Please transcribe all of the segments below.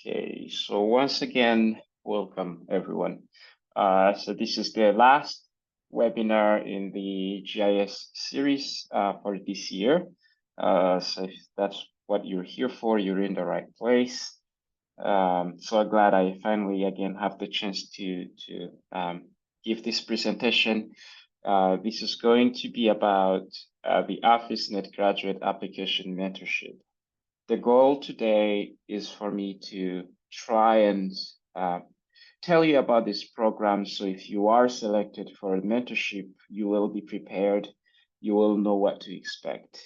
Okay, so once again, welcome everyone. So this is the last webinar in the GIS series for this year. So if that's what you're here for, you're in the right place. So glad I finally again have the chance to give this presentation. This is going to be about the Afrisnet Graduate Application Mentorship. The goal today is for me to try and tell you about this program. So if you are selected for a mentorship, you will be prepared. You will know what to expect.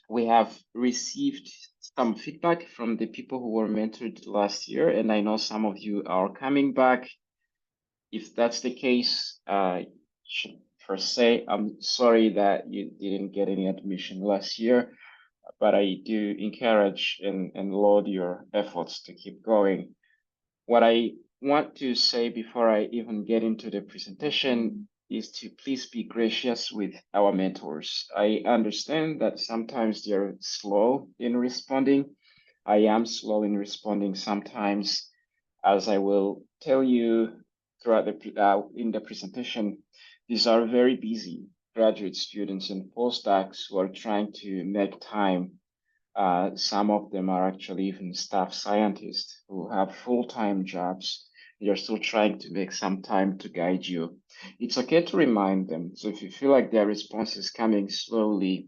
We have received some feedback from the people who were mentored last year, and I know some of you are coming back. If that's the case, should first say I'm sorry that you didn't get any admission last year, but I do encourage and laud your efforts to keep going. What I want to say before I even get into the presentation is to please be gracious with our mentors. I understand that sometimes they're slow in responding. I am slow in responding sometimes, as I will tell you throughout in the presentation. These are very busy graduate students and postdocs who are trying to make time. Some of them are actually even staff scientists who have full-time jobs. They're still trying to make some time to guide you. It's okay to remind them. So if you feel like their response is coming slowly,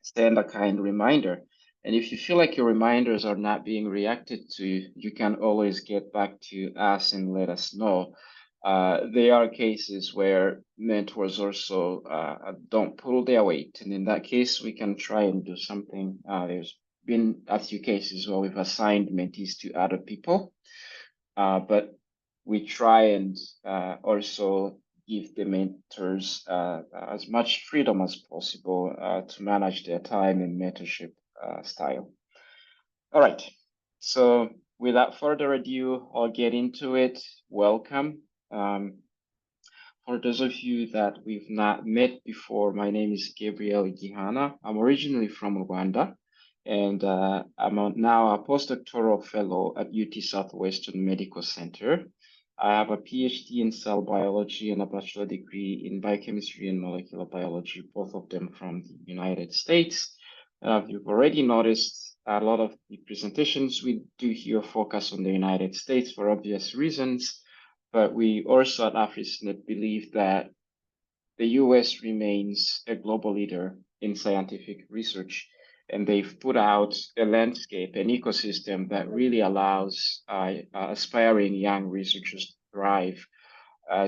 send a kind reminder. And if you feel like your reminders are not being reacted to, you can always get back to us and let us know. There are cases where mentors also don't pull their weight. And in that case, we can try and do something. There's been a few cases where we've assigned mentees to other people, but we try and also give the mentors as much freedom as possible to manage their time and mentorship style. All right, so without further ado, I'll get into it. Welcome. For those of you that we've not met before, my name is Gabriel Gihana. I'm originally from Rwanda, and I'm now a postdoctoral fellow at UT Southwestern Medical Center. I have a PhD in cell biology and a bachelor degree in biochemistry and molecular biology, both of them from the United States. You've already noticed a lot of the presentations we do here focus on the United States for obvious reasons, but we also at Afrisnet believe that the US remains a global leader in scientific research, and they've put out a landscape, an ecosystem that really allows aspiring young researchers to thrive.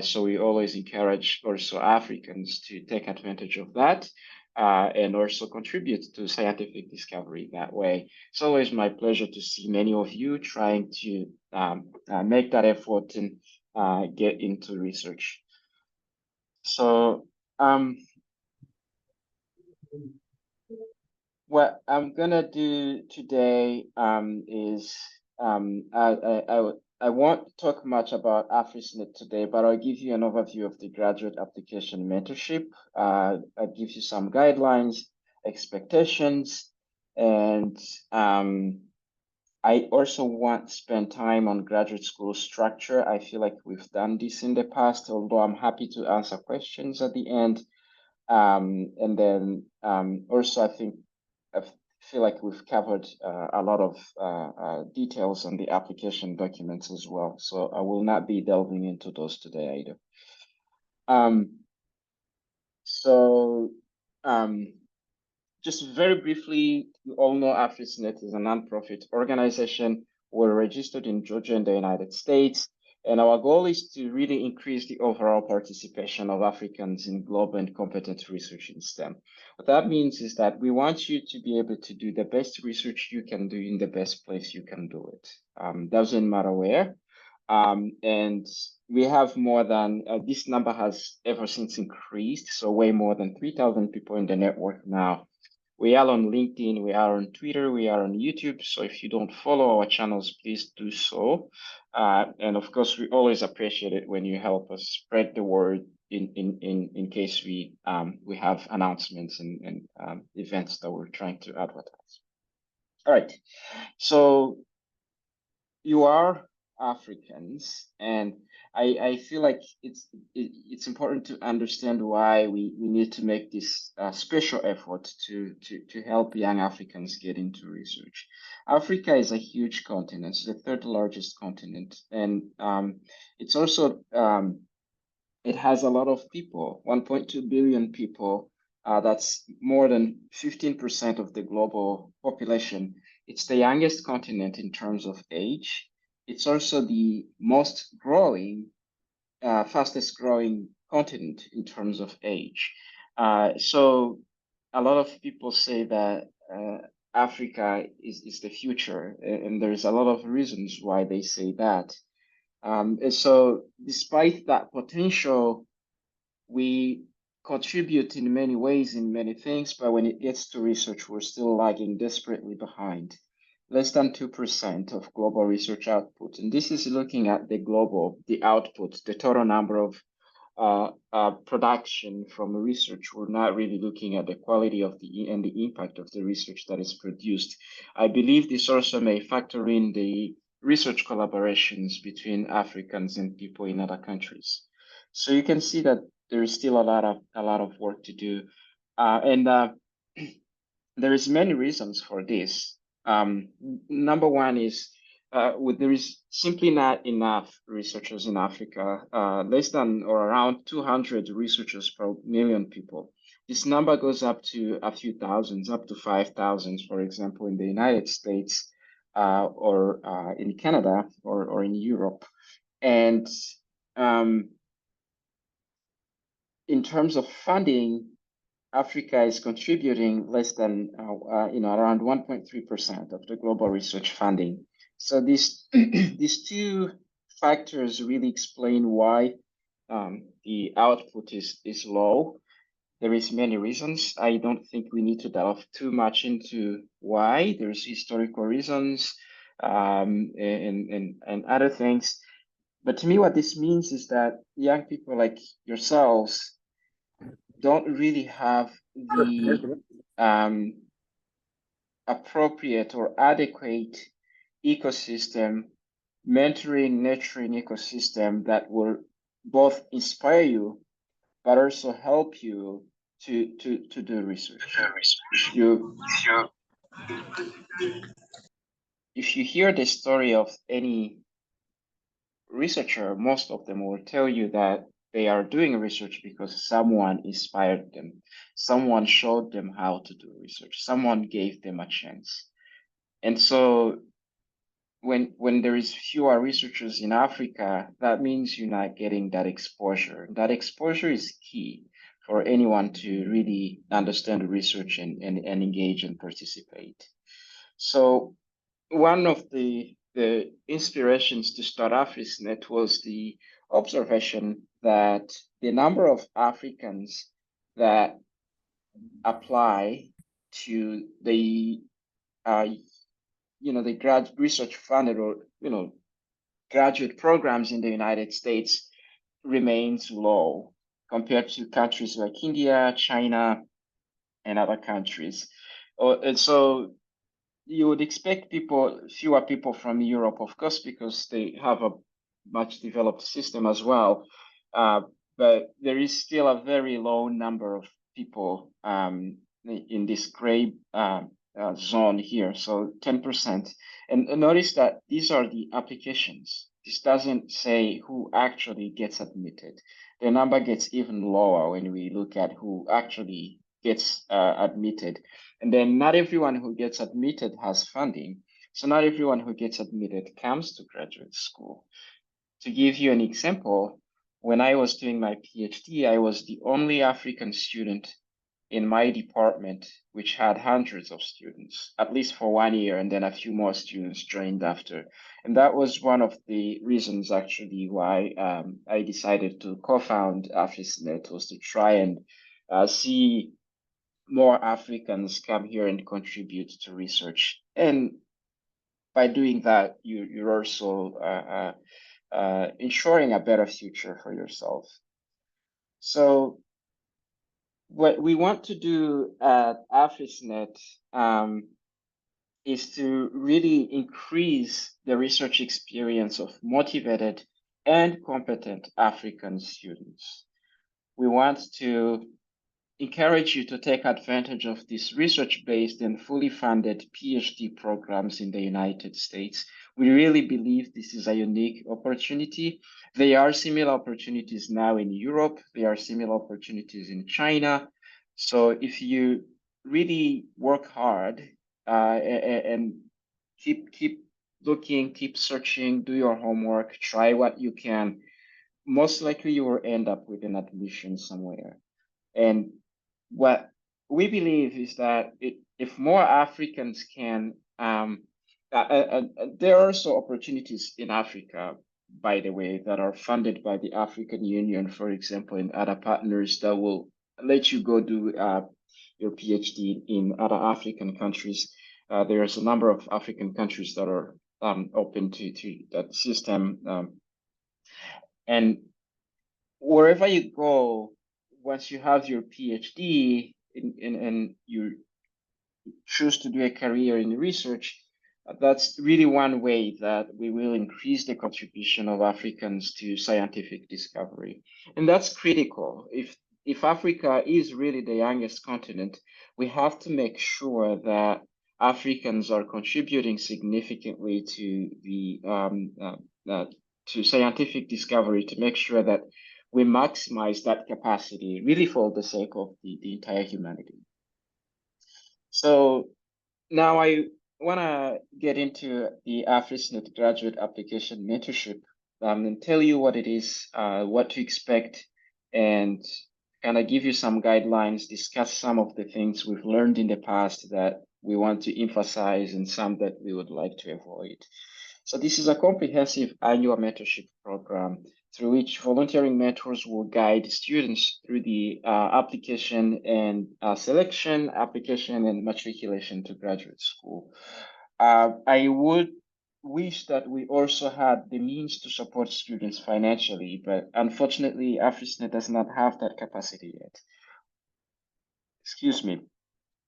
So we always encourage also Africans to take advantage of that and also contribute to scientific discovery that way. It's always my pleasure to see many of you trying to make that effort and get into research. So what I'm gonna do today is I won't talk much about Afrisnet today, but I'll give you an overview of the graduate application mentorship. I'll give you some guidelines, expectations, and I also want to spend time on graduate school structure. I feel like we've done this in the past, although I'm happy to answer questions at the end. And then also, I feel like we've covered a lot of details on the application documents as well. So I will not be delving into those today either. Just very briefly, you all know Afrisnet is a nonprofit organization. We're registered in Georgia in the United States. And our goal is to really increase the overall participation of Africans in global and competent research in STEM. What that means is that we want you to be able to do the best research you can do in the best place you can do it. Doesn't matter where. And we have more than, this number has ever since increased, so way more than 3,000 people in the network now. We are on LinkedIn, we are on Twitter, we are on YouTube. So if you don't follow our channels, please do so. And of course, we always appreciate it when you help us spread the word in case we have announcements and events that we're trying to advertise. All right. So you are Africans, and I feel like it's important to understand why we need to make this special effort to help young Africans get into research. Africa is a huge continent. It's the third largest continent, and it's also it has a lot of people, 1.2 billion people. That's more than 15% of the global population. It's the youngest continent in terms of age. It's also the most growing, fastest growing continent in terms of age. So a lot of people say that Africa is the future, and there's a lot of reasons why they say that. And so despite that potential, we contribute in many ways in many things, but when it gets to research, we're still lagging desperately behind. Less than 2% of global research output. And this is looking at the output, the total number of production from research. We're not really looking at the quality of and the impact of the research that is produced. I believe this also may factor in the research collaborations between Africans and people in other countries. So you can see that there is still a lot of work to do, and there is many reasons for this. Number one is there is simply not enough researchers in Africa, less than or around 200 researchers per million people. This number goes up to a few thousands, up to 5,000, for example, in the United States or in Canada or in Europe. And in terms of funding, Africa is contributing less than, around 1.3% of the global research funding. So these two factors really explain why the output is low. There is many reasons. I don't think we need to delve too much into why. There's historical reasons and other things. But to me, what this means is that young people like yourselves don't really have the appropriate or adequate ecosystem, mentoring, nurturing ecosystem that will both inspire you, but also help you to do research. If you hear the story of any researcher, most of them will tell you that they are doing research because someone inspired them. Someone showed them how to do research. Someone gave them a chance. And so when there is fewer researchers in Africa, that means you're not getting that exposure. That exposure is key for anyone to really understand research and engage and participate. So one of the inspirations to start Afrisnet was the observation that the number of Africans that apply to the the research funded or graduate programs in the United States remains low compared to countries like India, China, and other countries. And so you would expect fewer people from Europe, of course, because they have a much developed system as well. But there is still a very low number of people in this gray zone here, so 10%. And notice that these are the applications. This doesn't say who actually gets admitted. The number gets even lower when we look at who actually gets admitted. And then not everyone who gets admitted has funding. So not everyone who gets admitted comes to graduate school. To give you an example, when I was doing my PhD, I was the only African student in my department, which had hundreds of students, at least for 1 year, and then a few more students joined after. And that was one of the reasons actually why I decided to co-found Afrisnet, was to try and see more Africans come here and contribute to research. And by doing that, you're also ensuring a better future for yourself. So what we want to do at Afrisnet is to really increase the research experience of motivated and competent African students. We want to encourage you to take advantage of these research-based and fully funded PhD programs in the United States. We really believe this is a unique opportunity. There are similar opportunities now in Europe. There are similar opportunities in China. So if you really work hard and keep looking, keep searching, do your homework, try what you can, most likely you will end up with an admission somewhere. And what we believe is that if more Africans can, there are also opportunities in Africa, by the way, that are funded by the African Union, for example, and other partners that will let you go do your PhD in other African countries. There's a number of African countries that are open to that system. And wherever you go, once you have your PhD and you choose to do a career in research, that's really one way that we will increase the contribution of Africans to scientific discovery. And that's critical. If Africa is really the youngest continent, we have to make sure that Africans are contributing significantly to the to scientific discovery, to make sure that we maximize that capacity really for the sake of the entire humanity. So now I want to get into the Afrisnet graduate application mentorship and tell you what it is, what to expect, and kind of give you some guidelines, discuss some of the things we've learned in the past that we want to emphasize and some that we would like to avoid. So this is a comprehensive annual mentorship program through which volunteering mentors will guide students through the application and selection, application, and matriculation to graduate school. I would wish that we also had the means to support students financially, but unfortunately, Afrisnet does not have that capacity yet. Excuse me.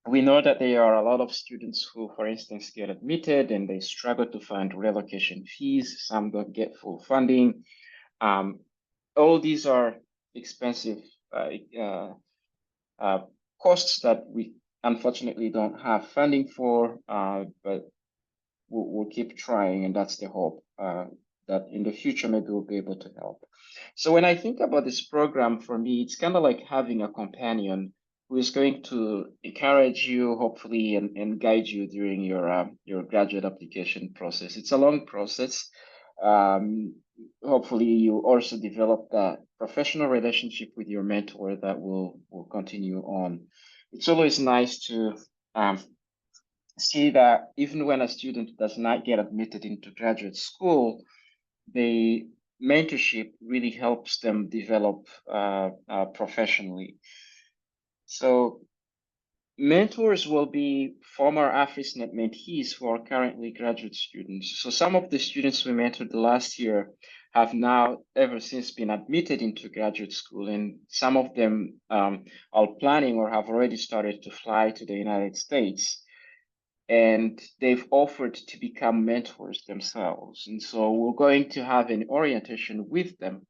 We know that there are a lot of students who, for instance, get admitted and they struggle to find relocation fees. Some don't get full funding. All these are expensive costs that we unfortunately don't have funding for, but we'll keep trying, and that's the hope that in the future maybe we'll be able to help. So when I think about this program, for me, it's kind of like having a companion who is going to encourage you, hopefully, and guide you during your graduate application process. It's a long process. Hopefully, you also develop that professional relationship with your mentor that will continue on. It's always nice to see that even when a student does not get admitted into graduate school, the mentorship really helps them develop professionally. So mentors will be former Afrisnet mentees who are currently graduate students. So some of the students we mentored last year have now ever since been admitted into graduate school, and some of them are planning or have already started to fly to the United States. And they've offered to become mentors themselves. And so we're going to have an orientation with them,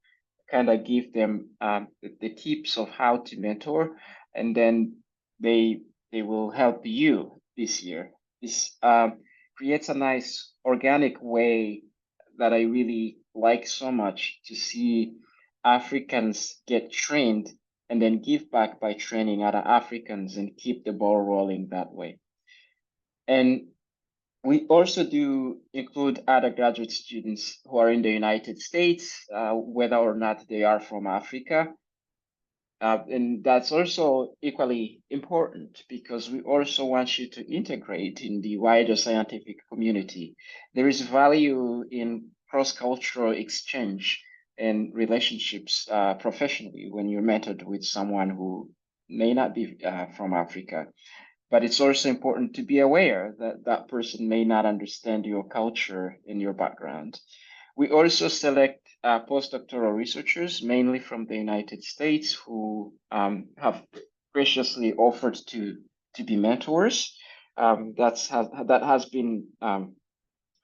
kind of give them the tips of how to mentor, and then they will help you this year. This creates a nice organic way that I really like so much, to see Africans get trained and then give back by training other Africans and keep the ball rolling that way. And we also do include other graduate students who are in the United States, whether or not they are from Africa. And that's also equally important because we also want you to integrate in the wider scientific community. There is value in cross-cultural exchange and relationships professionally when you're mentored with someone who may not be from Africa. But it's also important to be aware that that person may not understand your culture and your background. We also select postdoctoral researchers, mainly from the United States, who have graciously offered to be mentors. that has been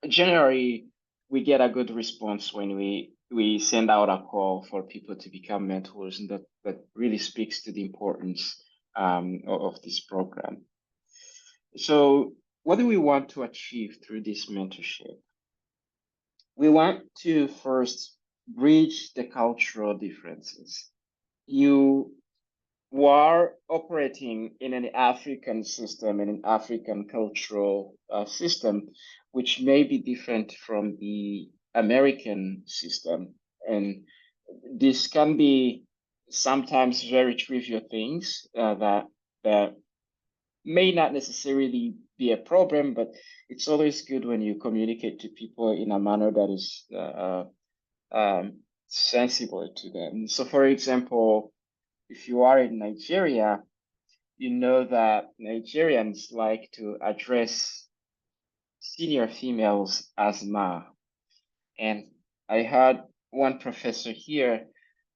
generally we get a good response when we send out a call for people to become mentors, and that really speaks to the importance of this program. So what do we want to achieve through this mentorship? We want to first bridge the cultural differences. You are operating in an African system, in an African cultural system, which may be different from the American system. And this can be sometimes very trivial things that may not necessarily be a problem, but it's always good when you communicate to people in a manner that is sensible to them. So, for example, if you are in Nigeria, you know that Nigerians like to address senior females as ma. And I had one professor here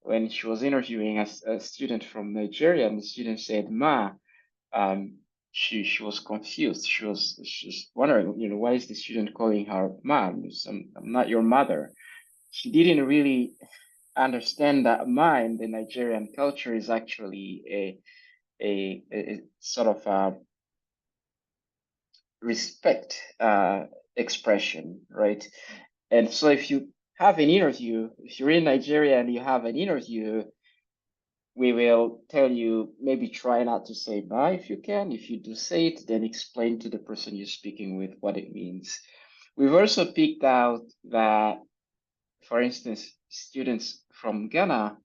when she was interviewing a student from Nigeria, and the student said ma. She was confused. She was wondering, why is the student calling her mom? I'm not your mother. She didn't really understand that ma in the Nigerian culture is actually a sort of a respect expression, right? And so if you have an interview, if you're in Nigeria and you have an interview, we will tell you maybe try not to say bye if you can. If you do say it, then explain to the person you're speaking with what it means. We've also picked out that, for instance, students from Ghana,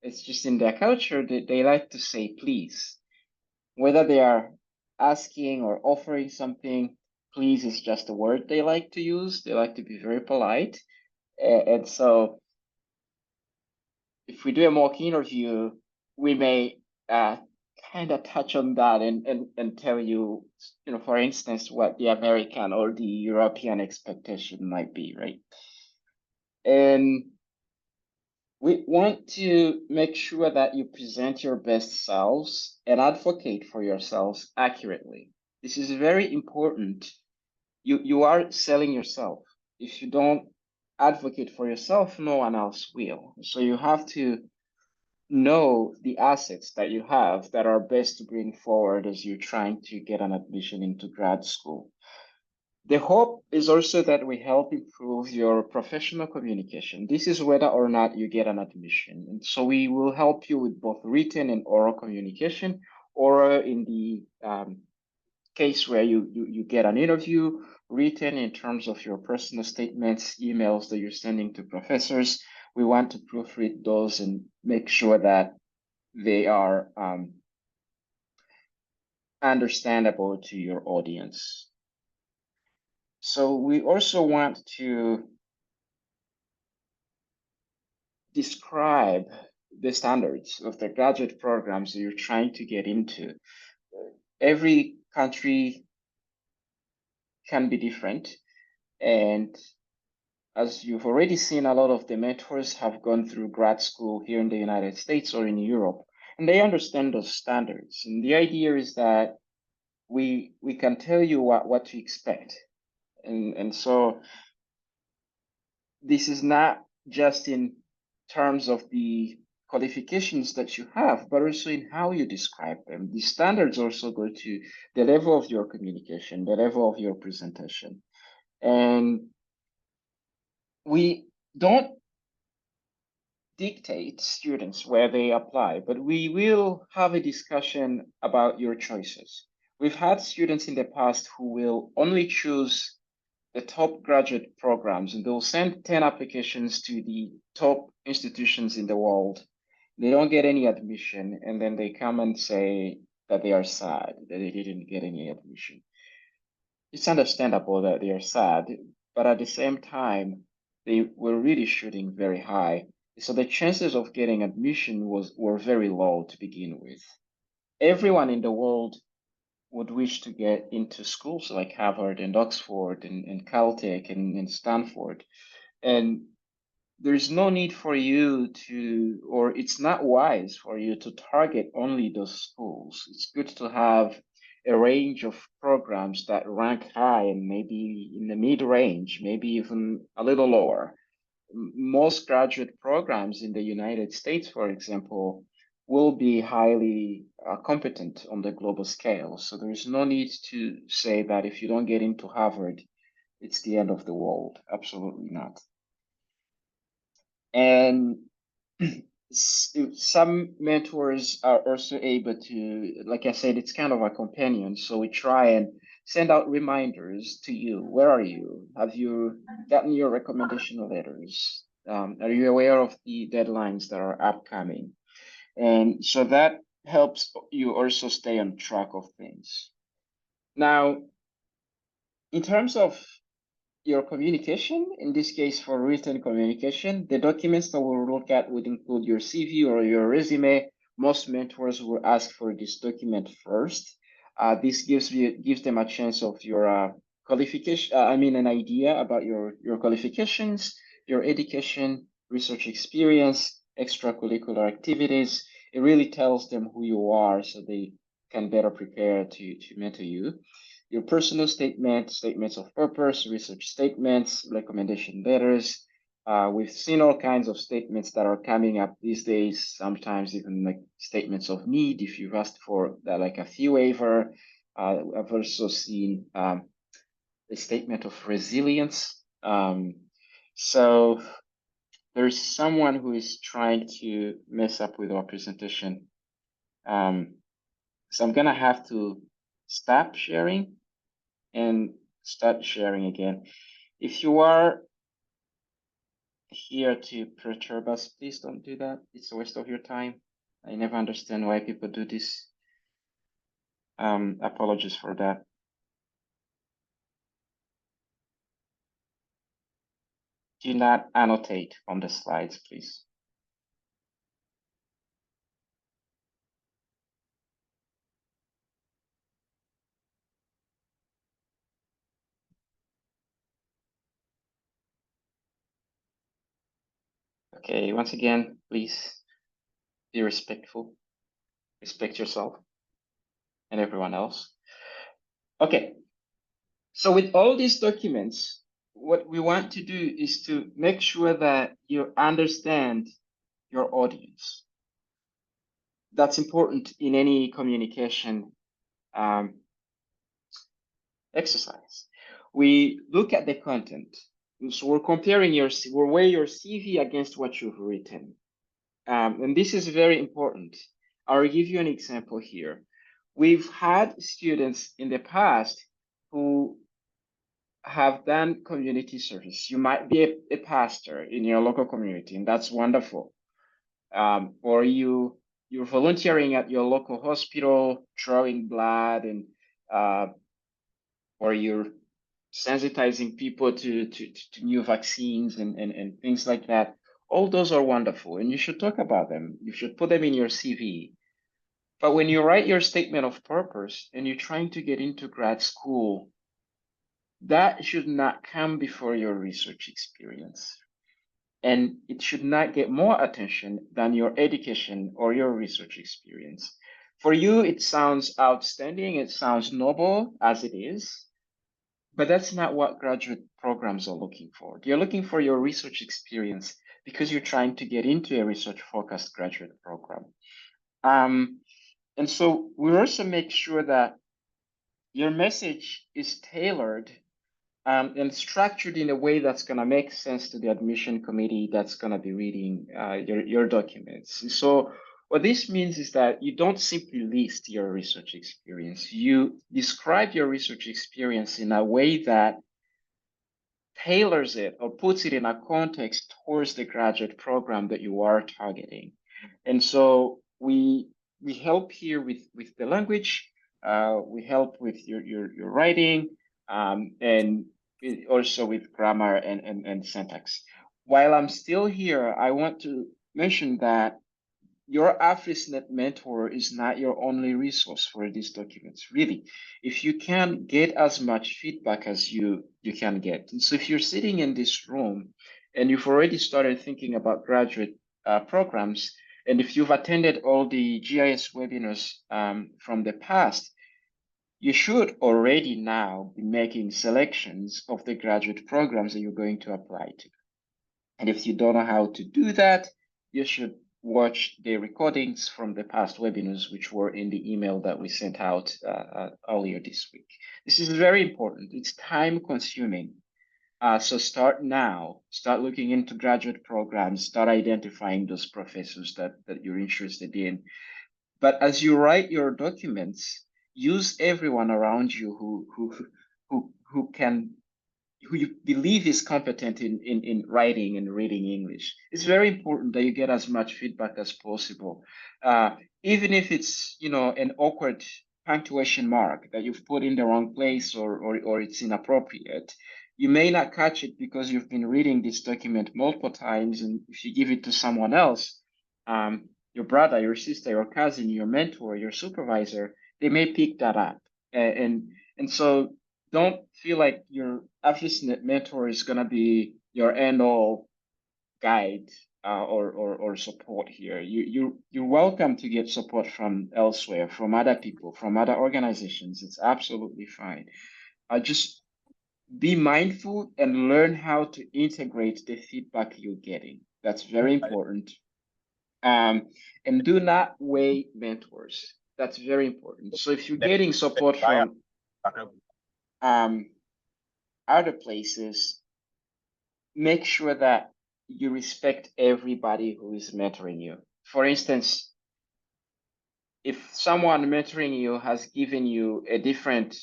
it's just in their culture that they like to say please. Whether they are asking or offering something, please is just a word they like to use. They like to be very polite. And so if we do a mock interview, we may kind of touch on that and tell you, for instance, what the American or the European expectation might be, right? And we want to make sure that you present your best selves and advocate for yourselves accurately. This is very important. You are selling yourself. If you don't advocate for yourself, no one else will. So you have to know the assets that you have that are best to bring forward as you're trying to get an admission into grad school. The hope is also that we help improve your professional communication. This is whether or not you get an admission. And so we will help you with both written and oral communication, or in the case where you get an interview, written in terms of your personal statements, emails that you're sending to professors. We want to proofread those and make sure that they are understandable to your audience. So we also want to describe the standards of the graduate programs that you're trying to get into. Every country can be different, and as you've already seen, a lot of the mentors have gone through grad school here in the United States or in Europe, and they understand those standards. And the idea is that we can tell you what to expect. And so this is not just in terms of the qualifications that you have, but also in how you describe them. The standards also go to the level of your communication, the level of your presentation. And we don't dictate students where they apply, but we will have a discussion about your choices. We've had students in the past who will only choose the top graduate programs, and they'll send 10 applications to the top institutions in the world. They don't get any admission, and then they come and say that they are sad that they didn't get any admission. It's understandable that they are sad, but at the same time, they were really shooting very high. So the chances of getting admission were very low to begin with. Everyone in the world would wish to get into schools like Harvard and Oxford and Caltech and Stanford. And there's no need for you to, or it's not wise for you to target only those schools. It's good to have a range of programs that rank high and maybe in the mid-range, maybe even a little lower. Most graduate programs in the United States, for example, will be highly competent on the global scale. So there's no need to say that if you don't get into Harvard, it's the end of the world. Absolutely not. And some mentors are also able to, like I said, it's kind of a companion. So we try and send out reminders to you. Where are you? Have you gotten your recommendation letters? Are you aware of the deadlines that are upcoming? And so that helps you also stay on track of things. Now, in terms of your communication, in this case for written communication, the documents that we'll look at would include your CV or your resume. Most mentors will ask for this document first. This gives them a chance of your qualification, an idea about your qualifications, your education, research experience, extracurricular activities. It really tells them who you are so they can better prepare to mentor you. Your personal statement, statements of purpose, research statements, recommendation letters. We've seen all kinds of statements that are coming up these days, sometimes even like statements of need if you've asked for like a fee waiver. I've also seen a statement of resilience. So there's someone who is trying to mess up with our presentation. So I'm gonna have to stop sharing and start sharing again. If you are here to perturb us, please don't do that. It's a waste of your time. I never understand why people do this. Apologies for that. Do not annotate on the slides, please. Okay, once again, please be respectful. Respect yourself and everyone else. Okay, so with all these documents, what we want to do is to make sure that you understand your audience. That's important in any communication exercise. We look at the content. So we're comparing we're weighing your CV against what you've written. And this is very important. I'll give you an example here. We've had students in the past who have done community service. You might be a pastor in your local community, and that's wonderful. Or you're volunteering at your local hospital, drawing blood, and or you're sensitizing people to new vaccines and things like that. All those are wonderful, and you should talk about them. You should put them in your CV. But when you write your statement of purpose and you're trying to get into grad school, that should not come before your research experience. And it should not get more attention than your education or your research experience. For you, it sounds outstanding, it sounds noble as it is, but that's not what graduate programs are looking for. They're looking for your research experience because you're trying to get into a research-focused graduate program. And so we also make sure that your message is tailored and structured in a way that's going to make sense to the admission committee that's going to be reading your documents. So what this means is that you don't simply list your research experience. You describe your research experience in a way that tailors it or puts it in a context towards the graduate program that you are targeting. And so we help here with the language, we help with your writing, and also with grammar and syntax. While I'm still here, I want to mention that your Afrisnet mentor is not your only resource for these documents, really. If you can get as much feedback as you can get. And so if you're sitting in this room and you've already started thinking about graduate programs, and if you've attended all the GIS webinars from the past, you should already now be making selections of the graduate programs that you're going to apply to. And if you don't know how to do that, you should watch the recordings from the past webinars, which were in the email that we sent out earlier this week. This is very important. It's time consuming. So start now, start looking into graduate programs, start identifying those professors that you're interested in. But as you write your documents, use everyone around you who you believe is competent in writing and reading English. It's very important that you get as much feedback as possible. Even if it's, an awkward punctuation mark that you've put in the wrong place or it's inappropriate, you may not catch it because you've been reading this document multiple times. And if you give it to someone else, your brother, your sister, your cousin, your mentor, your supervisor, they may pick that up. And so don't feel like your Afrisnet mentor is going to be your end-all guide or support here. You're welcome to get support from elsewhere, from other people, from other organizations. It's absolutely fine. Just be mindful and learn how to integrate the feedback you're getting. That's very important. And do not weigh mentors. That's very important. So if you're getting support from other places, make sure that you respect everybody who is mentoring you. For instance, if someone mentoring you has given you a different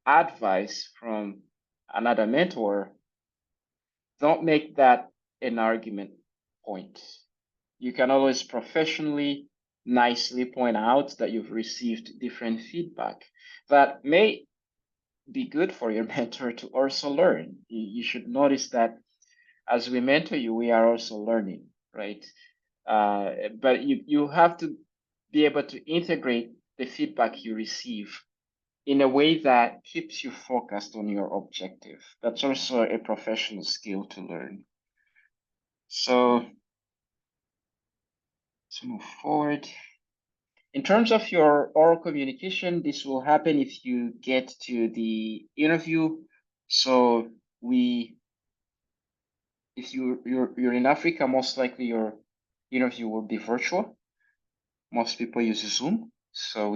advice from another mentor, don't make that an argument point. You can always professionally, nicely point out that you've received different feedback that may be good for your mentor to also learn. You should notice that as we mentor you, we are also learning, right? But you have to be able to integrate the feedback you receive in a way that keeps you focused on your objective. That's also a professional skill to learn. So let's move forward. In terms of your oral communication, this will happen if you get to the interview. So if you're in Africa, most likely your interview will be virtual. Most people use Zoom. So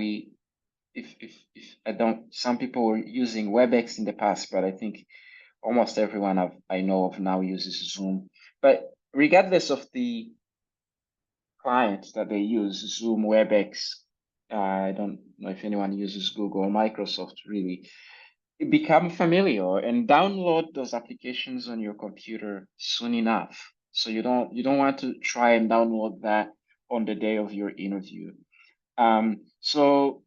some people were using WebEx in the past, but I think almost everyone I know of now uses Zoom. But regardless of the client that they use, Zoom, WebEx, I don't know if anyone uses Google or Microsoft really, become familiar and download those applications on your computer soon enough. So you don't want to try and download that on the day of your interview. So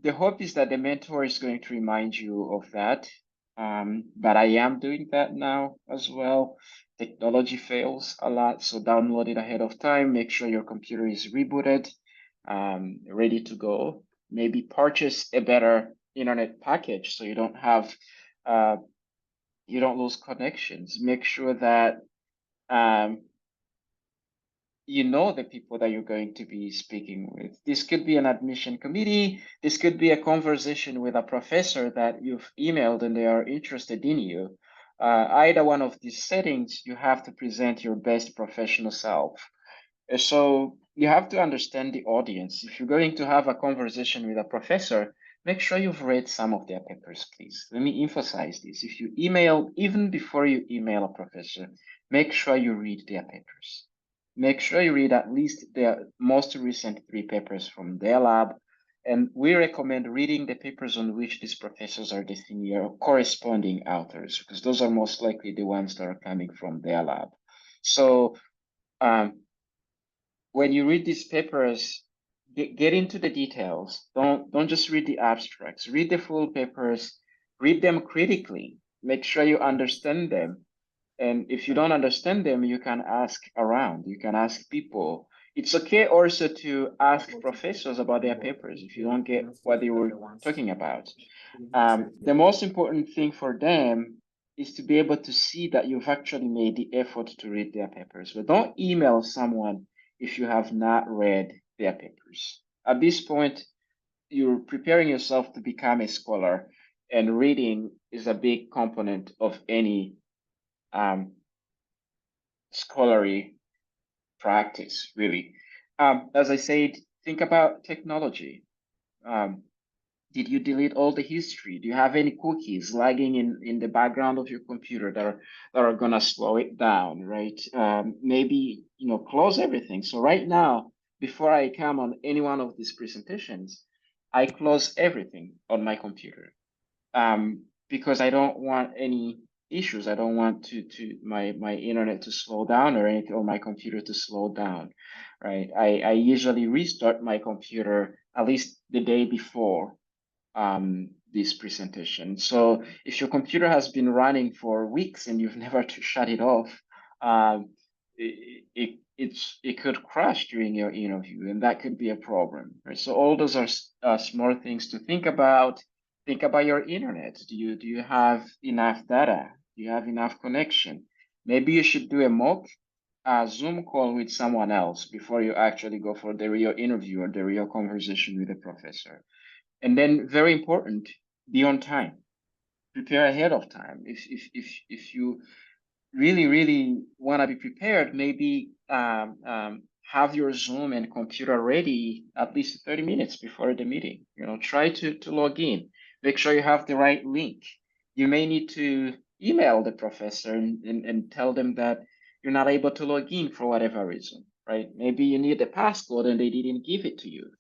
the hope is that the mentor is going to remind you of that. But I am doing that now as well. Technology fails a lot, so download it ahead of time. Make sure your computer is rebooted, ready to go. Maybe purchase a better internet package so you don't have, you don't lose connections. Make sure that you know the people that you're going to be speaking with. This could be an admission committee. This could be a conversation with a professor that you've emailed and they are interested in you. Either one of these settings, you have to present your best professional self. So you have to understand the audience. If you're going to have a conversation with a professor, make sure you've read some of their papers, please. Let me emphasize this. If you email, even before you email a professor, make sure you read their papers. Make sure you read at least their most recent 3 papers from their lab. And we recommend reading the papers on which these professors are the senior corresponding authors, because those are most likely the ones that are coming from their lab. So when you read these papers, get into the details. Don't just read the abstracts. Read the full papers. Read them critically. Make sure you understand them. And if you don't understand them, you can ask around. You can ask people. It's okay also to ask professors about their papers if you don't get what they were talking about. The most important thing for them is to be able to see that you've actually made the effort to read their papers. But don't email someone if you have not read their papers. At this point, you're preparing yourself to become a scholar, and reading is a big component of any scholarly practice, really. As I said, think about technology. Did you delete all the history? Do you have any cookies lagging in the background of your computer that are gonna slow it down, right? Maybe close everything. So right now, before I come on any one of these presentations, I close everything on my computer, because I don't want any issues. I don't want my internet to slow down or anything, or my computer to slow down, right? I usually restart my computer at least the day before this presentation. So if your computer has been running for weeks and you've never to shut it off, it could crash during your interview, and that could be a problem, right? So all those are small things to think about. Think about your internet. Do you have enough data? Do you have enough connection? Maybe you should do a mock Zoom call with someone else before you actually go for the real interview or the real conversation with the professor. And then, very important, be on time. Prepare ahead of time. If you really want to be prepared, maybe have your Zoom and computer ready at least 30 minutes before the meeting. Try to log in. Make sure you have the right link. You may need to email the professor and tell them that you're not able to log in for whatever reason, right? Maybe you need a passcode and they didn't give it to you.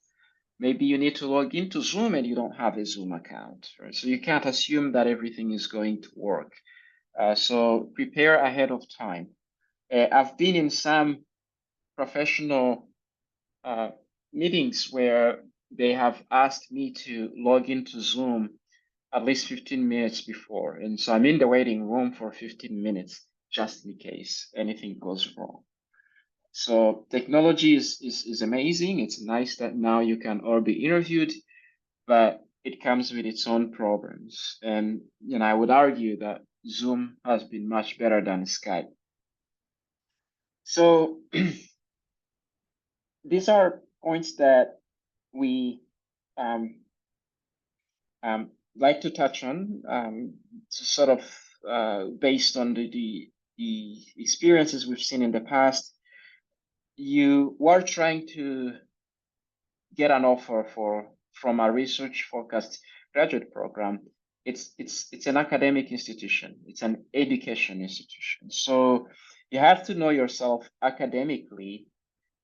Maybe you need to log into Zoom and you don't have a Zoom account, right? So you can't assume that everything is going to work. So prepare ahead of time. I've been in some professional meetings where they have asked me to log into Zoom at least 15 minutes before. And so I'm in the waiting room for 15 minutes just in case anything goes wrong. So technology is amazing. It's nice that now you can all be interviewed, but it comes with its own problems. And I would argue that Zoom has been much better than Skype. So these are points that we like to touch on, sort of based on the experiences we've seen in the past. You were trying to get an offer from a research focused graduate program. It's an academic institution. It's an education institution. So you have to know yourself academically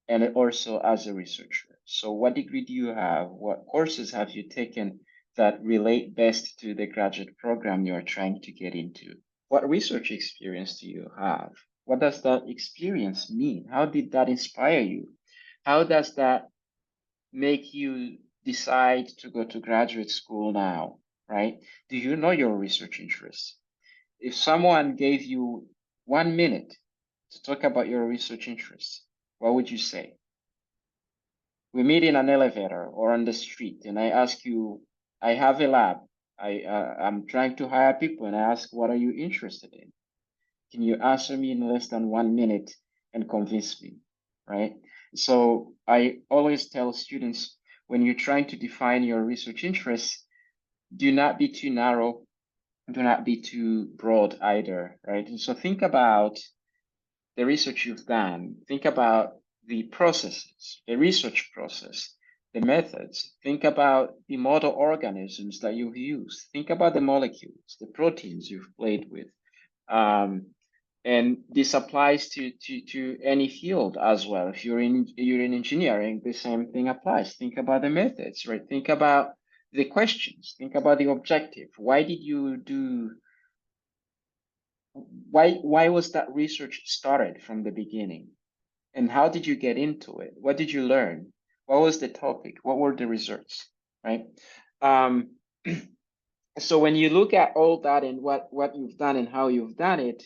and also as a researcher. So what degree do you have? What courses have you taken that relate best to the graduate program you're trying to get into? What research experience do you have? What does that experience mean? How did that inspire you? How does that make you decide to go to graduate school now, right? Do you know your research interests? If someone gave you 1 minute to talk about your research interests, what would you say? We meet in an elevator or on the street, and I ask you, I have a lab. I'm trying to hire people, and I ask, what are you interested in? Can you answer me in less than 1 minute and convince me, right? So I always tell students, when you're trying to define your research interests, do not be too narrow, do not be too broad either, right? And so think about the research you've done, think about the processes, the research process, the methods, think about the model organisms that you've used, think about the molecules, the proteins you've played with. And this applies to any field as well. If you're in engineering, the same thing applies. Think about the methods, right? Think about the questions. Think about the objective. Why did you do? Why was that research started from the beginning? And how did you get into it? What did you learn? What was the topic? What were the results, right? So when you look at all that and what you've done and how you've done it,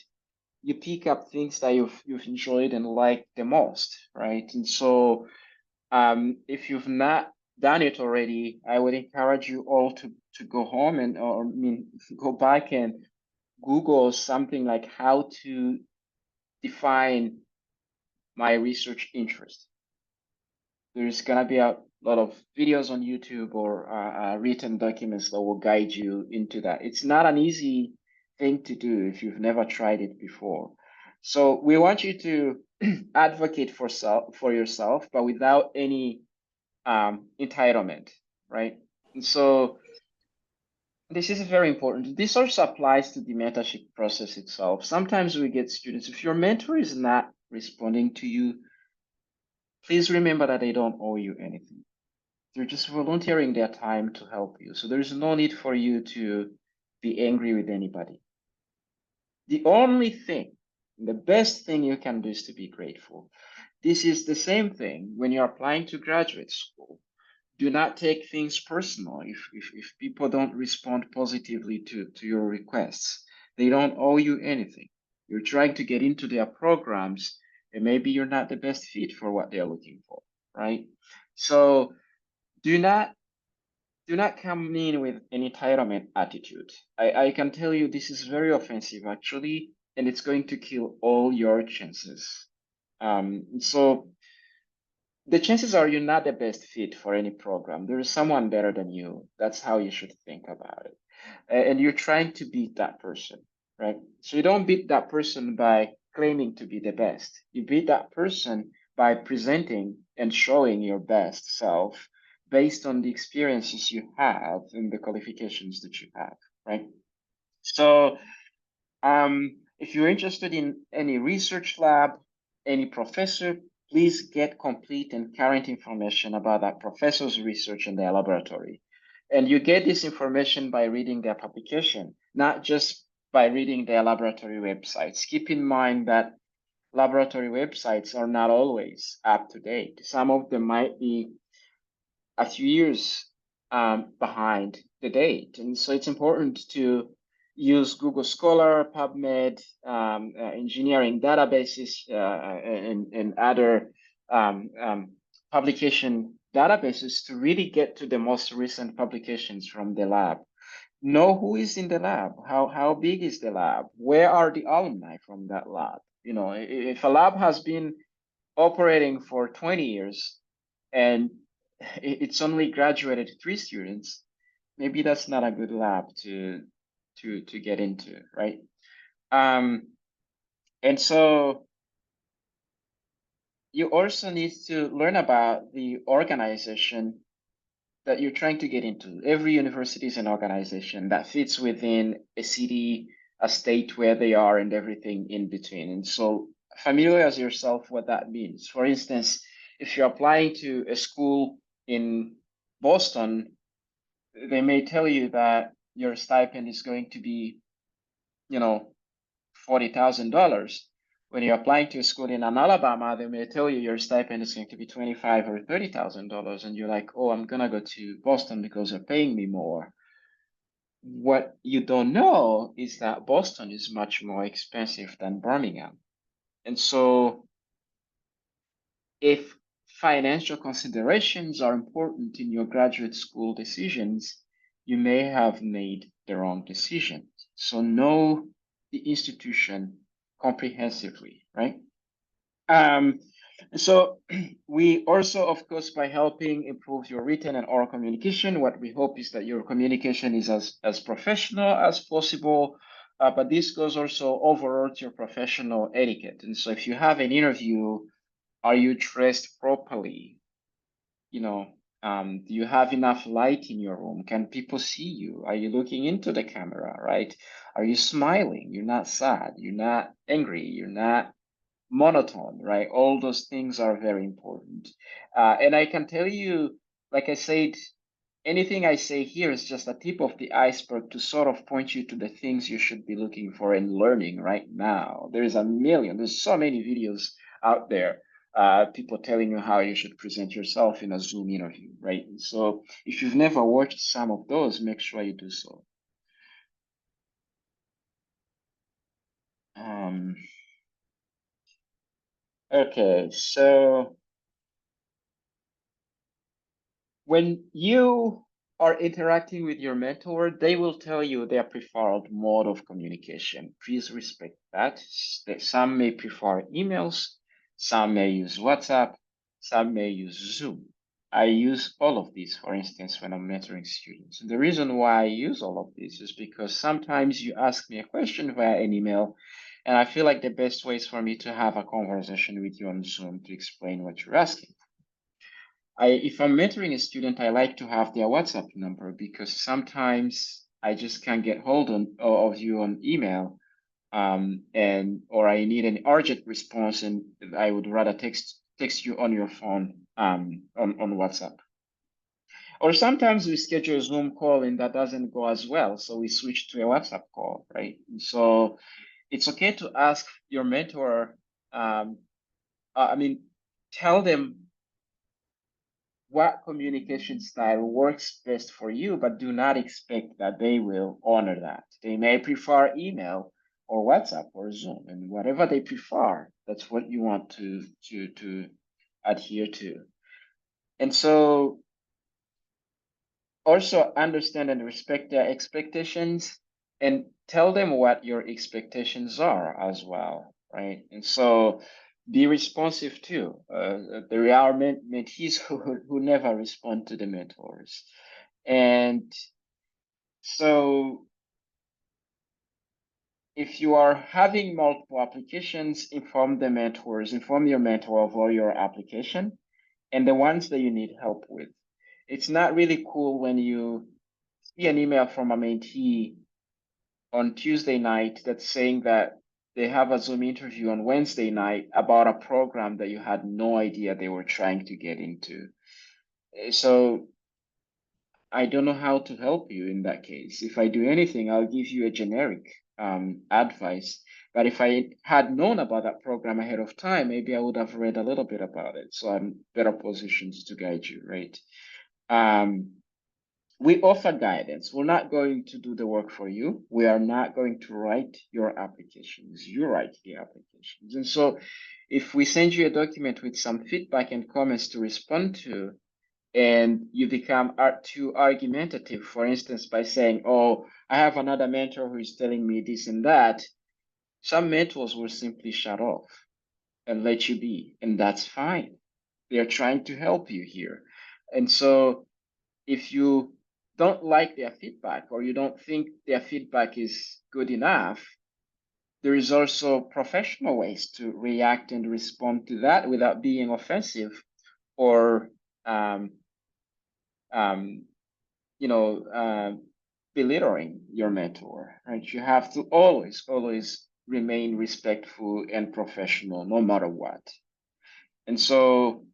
you pick up things that you've enjoyed and liked the most, right? And so if you've not done it already, I would encourage you all to go home and go back and Google something like how to define my research interest. There's gonna be a lot of videos on YouTube or written documents that will guide you into that. It's not an easy thing to do if you've never tried it before. So we want you to advocate for yourself, but without any entitlement, right? And so this is very important. This also applies to the mentorship process itself. Sometimes we get students, if your mentor is not responding to you, please remember that they don't owe you anything. They're just volunteering their time to help you. So there's no need for you to be angry with anybody. The only thing, the best thing you can do is to be grateful. This is the same thing when you're applying to graduate school. Do not take things personal if people don't respond positively to your requests. They don't owe you anything. You're trying to get into their programs, and maybe you're not the best fit for what they're looking for, right? So do not come in with an entitlement attitude. I can tell you this is very offensive actually, and it's going to kill all your chances. So the chances are you're not the best fit for any program. There is someone better than you. That's how you should think about it. And you're trying to beat that person, right? So you don't beat that person by claiming to be the best. You beat that person by presenting and showing your best self based on the experiences you have and the qualifications that you have, right? So if you're interested in any research lab, any professor, please get complete and current information about that professor's research in their laboratory. And you get this information by reading their publication, not just by reading their laboratory websites. Keep in mind that laboratory websites are not always up to date. Some of them might be a few years behind the date. And so it's important to use Google Scholar, PubMed, engineering databases, and other publication databases to really get to the most recent publications from the lab. Know who is in the lab, how big is the lab, where are the alumni from that lab. You know, if a lab has been operating for 20 years and it's only graduated 3 students, maybe that's not a good lab to get into, right? And so you also need to learn about the organization that you're trying to get into. Every university is an organization that fits within a city, a state where they are, and everything in between. And so familiarize yourself what that means. For instance, if you're applying to a school in Boston, they may tell you that your stipend is going to be, you know, $40,000. When you're applying to a school in Alabama, they may tell you your stipend is going to be $25,000 or $30,000, and you're like, oh, I'm gonna go to Boston because they're paying me more. What you don't know is that Boston is much more expensive than Birmingham. And so if financial considerations are important in your graduate school decisions, you may have made the wrong decision. So know the institution comprehensively, right? So we also, of course, by helping improve your written and oral communication, what we hope is that your communication is as professional as possible. But this goes also overall to your professional etiquette. And so if you have an interview, are you dressed properly? You know, do you have enough light in your room? Can people see you? Are you looking into the camera, right? Are you smiling? You're not sad. You're not angry. You're not monotone, right? All those things are very important. And I can tell you, like I said, anything I say here is just a tip of the iceberg to sort of point you to the things you should be looking for and learning right now. There's so many videos out there, people telling you how you should present yourself in a Zoom interview, right? So if you've never watched some of those, make sure you do so. Okay, so when you are interacting with your mentor, they will tell you their preferred mode of communication. Please respect that. Some may prefer emails, some may use WhatsApp, Some may use Zoom. I use all of these, for instance, when I'm mentoring students. And the reason why I use all of these is because sometimes you ask me a question via an email, and I feel like the best way is for me to have a conversation with you on Zoom to explain what you're asking. If I'm mentoring a student, I like to have their WhatsApp number because sometimes I just can't get hold of you on email, or I need an urgent response, and I would rather text you on your phone, on WhatsApp. Or sometimes we schedule a Zoom call and that doesn't go as well, so we switch to a WhatsApp call, right? So it's okay to ask your mentor. Tell them what communication style works best for you, but do not expect that they will honor that. They may prefer email or WhatsApp or Zoom, and whatever they prefer, that's what you want to adhere to. And so also understand and respect their expectations and tell them what your expectations are as well, right? And so be responsive too. There are mentees who never respond to the mentors. And so if you are having multiple applications, inform your mentor of all your application and the ones that you need help with. It's not really cool when you see an email from a mentee on Tuesday night that's saying that they have a Zoom interview on Wednesday night about a program that you had no idea they were trying to get into. So I don't know how to help you in that case. If I do anything, I'll give you a generic advice. But if I had known about that program ahead of time, maybe I would have read a little bit about it. So I'm better positioned to guide you, right? We offer guidance. We're not going to do the work for you. We are not going to write your applications. You write the applications. And so if we send you a document with some feedback and comments to respond to, and you become too argumentative, for instance, by saying, oh, I have another mentor who is telling me this and that, some mentors will simply shut off and let you be, and that's fine. They're trying to help you here. And so if you don't like their feedback or you don't think their feedback is good enough, there is also professional ways to react and respond to that without being offensive or belittling your mentor, right? You have to always remain respectful and professional no matter what. And so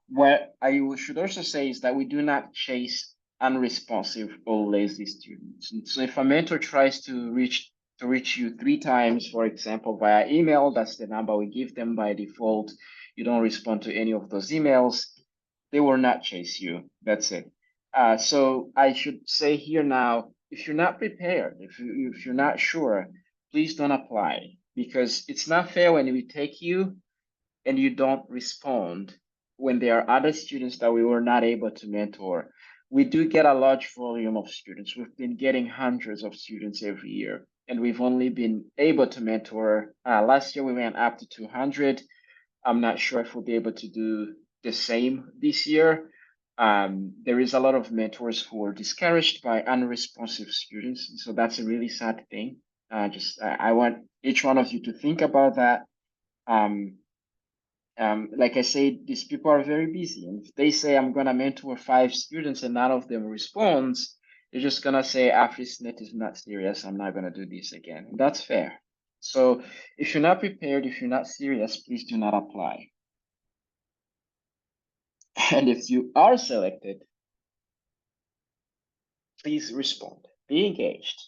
what I should also say is that we do not chase unresponsive or lazy students. And so if a mentor tries to reach you 3 times, for example, via email, that's the number we give them by default. You don't respond to any of those emails, they will not chase you. That's it. So I should say here now, if you're not prepared, if you're not sure, please don't apply, because it's not fair when we take you and you don't respond when there are other students that we were not able to mentor. We do get a large volume of students. We've been getting hundreds of students every year, and we've only been able to mentor. Last year we went up to 200. I'm not sure if we'll be able to do the same this year. There is a lot of mentors who are discouraged by unresponsive students, so that's a really sad thing. I want each one of you to think about that. Like I said, these people are very busy, and if they say I'm gonna mentor 5 students and none of them responds, they're just gonna say Afrisnet is not serious. I'm not gonna do this again. And that's fair. So if you're not prepared, if you're not serious, please do not apply. And if you are selected, please respond. Be engaged.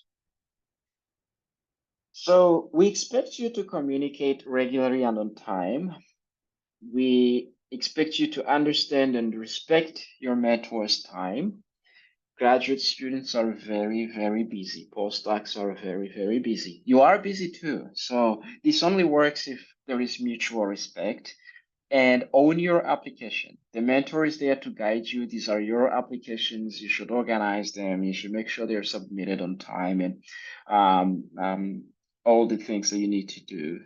So we expect you to communicate regularly and on time. We expect you to understand and respect your mentor's time. Graduate students are very, very busy. Postdocs are very, very busy. You are busy too. So this only works if there is mutual respect. And own your application. The mentor is there to guide you. These are your applications. You should organize them. You should make sure they're submitted on time and all the things that you need to do.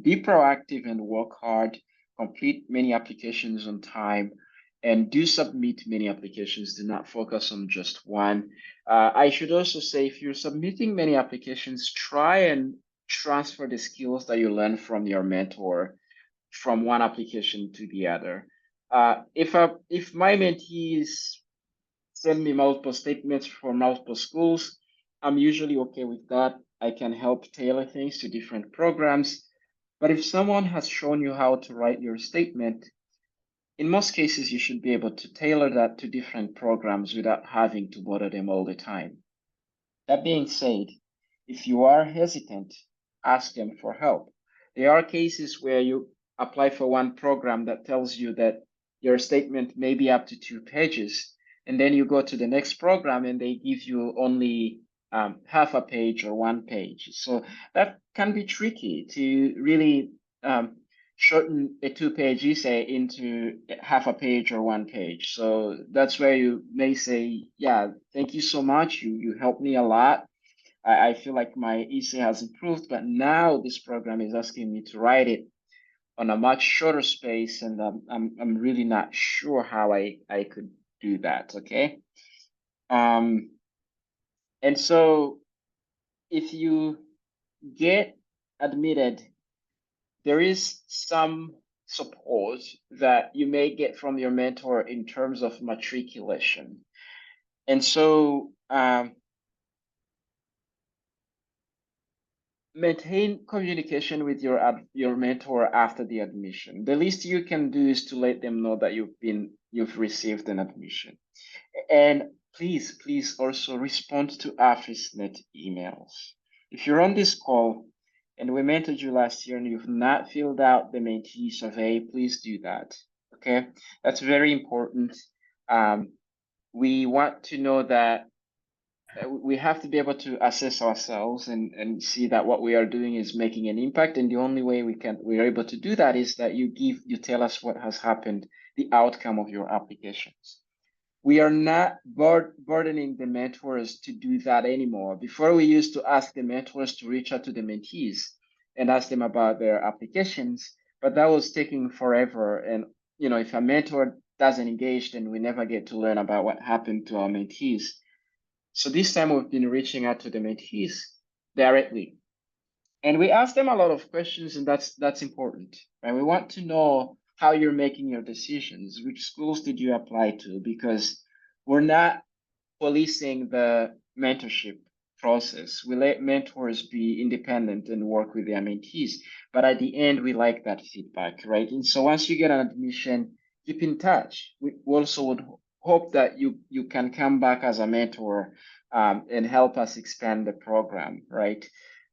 Be proactive and work hard. complete many applications on time, and do submit many applications. Do not focus on just one. I should also say, if you're submitting many applications, try and transfer the skills that you learn from your mentor from one application to the other. If my mentees send me multiple statements for multiple schools, I'm usually okay with that. I can help tailor things to different programs. But if someone has shown you how to write your statement, in most cases, you should be able to tailor that to different programs without having to bother them all the time. That being said, if you are hesitant, ask them for help. There are cases where you apply for one program that tells you that your statement may be up to 2 pages, and then you go to the next program and they give you only half a page or 1 page. So that can be tricky to really shorten a 2-page essay into half a page or 1 page. So that's where you may say, yeah, thank you so much. You helped me a lot. I feel like my essay has improved, but now this program is asking me to write it on a much shorter space, and I'm really not sure how I could do that. Okay. And so if you get admitted, there is some support that you may get from your mentor in terms of matriculation. And so maintain communication with your mentor after the admission. The least you can do is to let them know that you've received an admission. And please also respond to Afrisnet emails. If you're on this call and we mentored you last year and you've not filled out the mentee survey, please do that. Okay, that's very important. We want to know that we have to be able to assess ourselves and see that what we are doing is making an impact. And the only way we're able to do that is that you tell us what has happened, the outcome of your applications. We are not burdening the mentors to do that anymore. Before, we used to ask the mentors to reach out to the mentees and ask them about their applications, but that was taking forever. And if a mentor doesn't engage, then we never get to learn about what happened to our mentees. So this time we've been reaching out to the mentees directly. And we ask them a lot of questions, and that's important. Right? We want to know how you're making your decisions. Which schools did you apply to? Because we're not policing the mentorship process. We let mentors be independent and work with their mentees. But at the end, we like that feedback, right? And so once you get an admission, keep in touch. We also would hope that you can come back as a mentor and help us expand the program, right?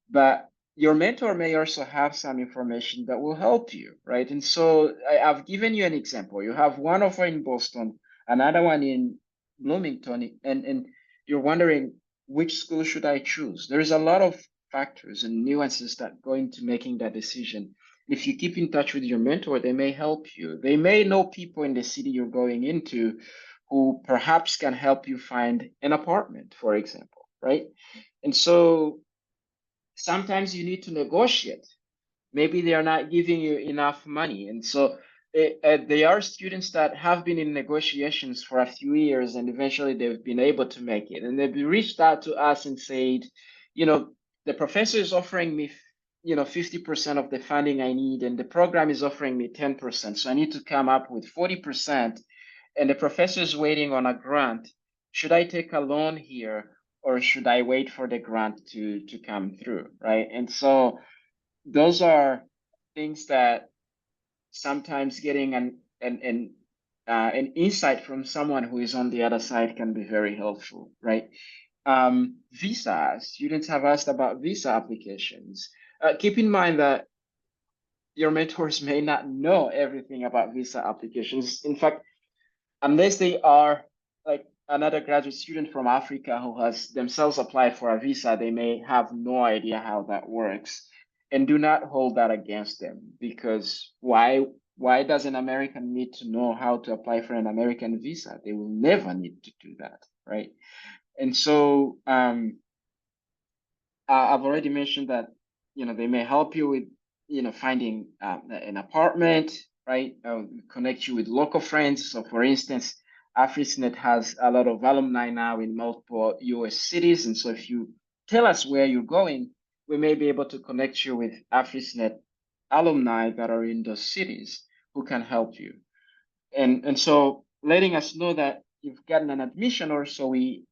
But your mentor may also have some information that will help you, right? And so I've given you an example. You have one offer in Boston, another one in Bloomington, and you're wondering, which school should I choose? There's a lot of factors and nuances that go into making that decision. If you keep in touch with your mentor, they may help you. They may know people in the city you're going into who perhaps can help you find an apartment, for example, right? And so sometimes you need to negotiate. Maybe they are not giving you enough money. And so there are students that have been in negotiations for a few years and eventually they've been able to make it. And they've reached out to us and said, the professor is offering me 50% of the funding I need, and the program is offering me 10%. So I need to come up with 40%. And the professor is waiting on a grant. Should I take a loan here, or should I wait for the grant to come through, right? And so those are things that sometimes getting an insight from someone who is on the other side can be very helpful, right? Visa, students have asked about visa applications. Keep in mind that your mentors may not know everything about visa applications. In fact, unless they are like another graduate student from Africa who has themselves applied for a visa, they may have no idea how that works. And do not hold that against them, because why does an American need to know how to apply for an American visa? They will never need to do that, right? And so I've already mentioned that they may help you with finding an apartment. right? Connect you with local friends. So for instance, Afrisnet has a lot of alumni now in multiple US cities. And so if you tell us where you're going, we may be able to connect you with Afrisnet alumni that are in those cities who can help you. And so letting us know that you've gotten an admission, or so we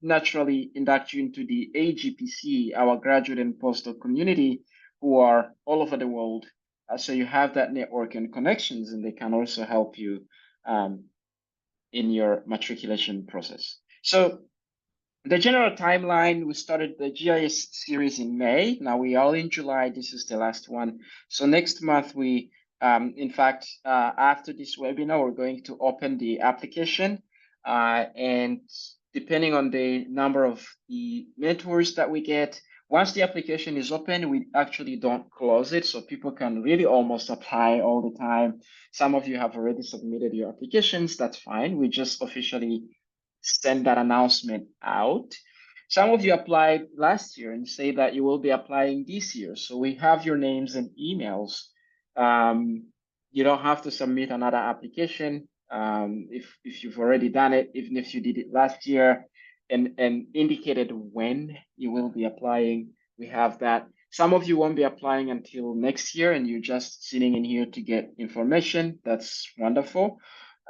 naturally induct you into the AGPC, our graduate and postdoc community, who are all over the world. So you have that network and connections, and they can also help you in your matriculation process. So the general timeline, we started the GIS series in May. Now we are in July. This is the last one. So next month, in fact, after this webinar, we're going to open the application. And depending on the number of the mentors that we get, once the application is open, we actually don't close it. So people can really almost apply all the time. Some of you have already submitted your applications. That's fine. We just officially send that announcement out. Some of you applied last year and say that you will be applying this year. So we have your names and emails. You don't have to submit another application if you've already done it, even if you did it last year and indicated when you will be applying. We have that. Some of you won't be applying until next year and you're just sitting in here to get information. That's wonderful.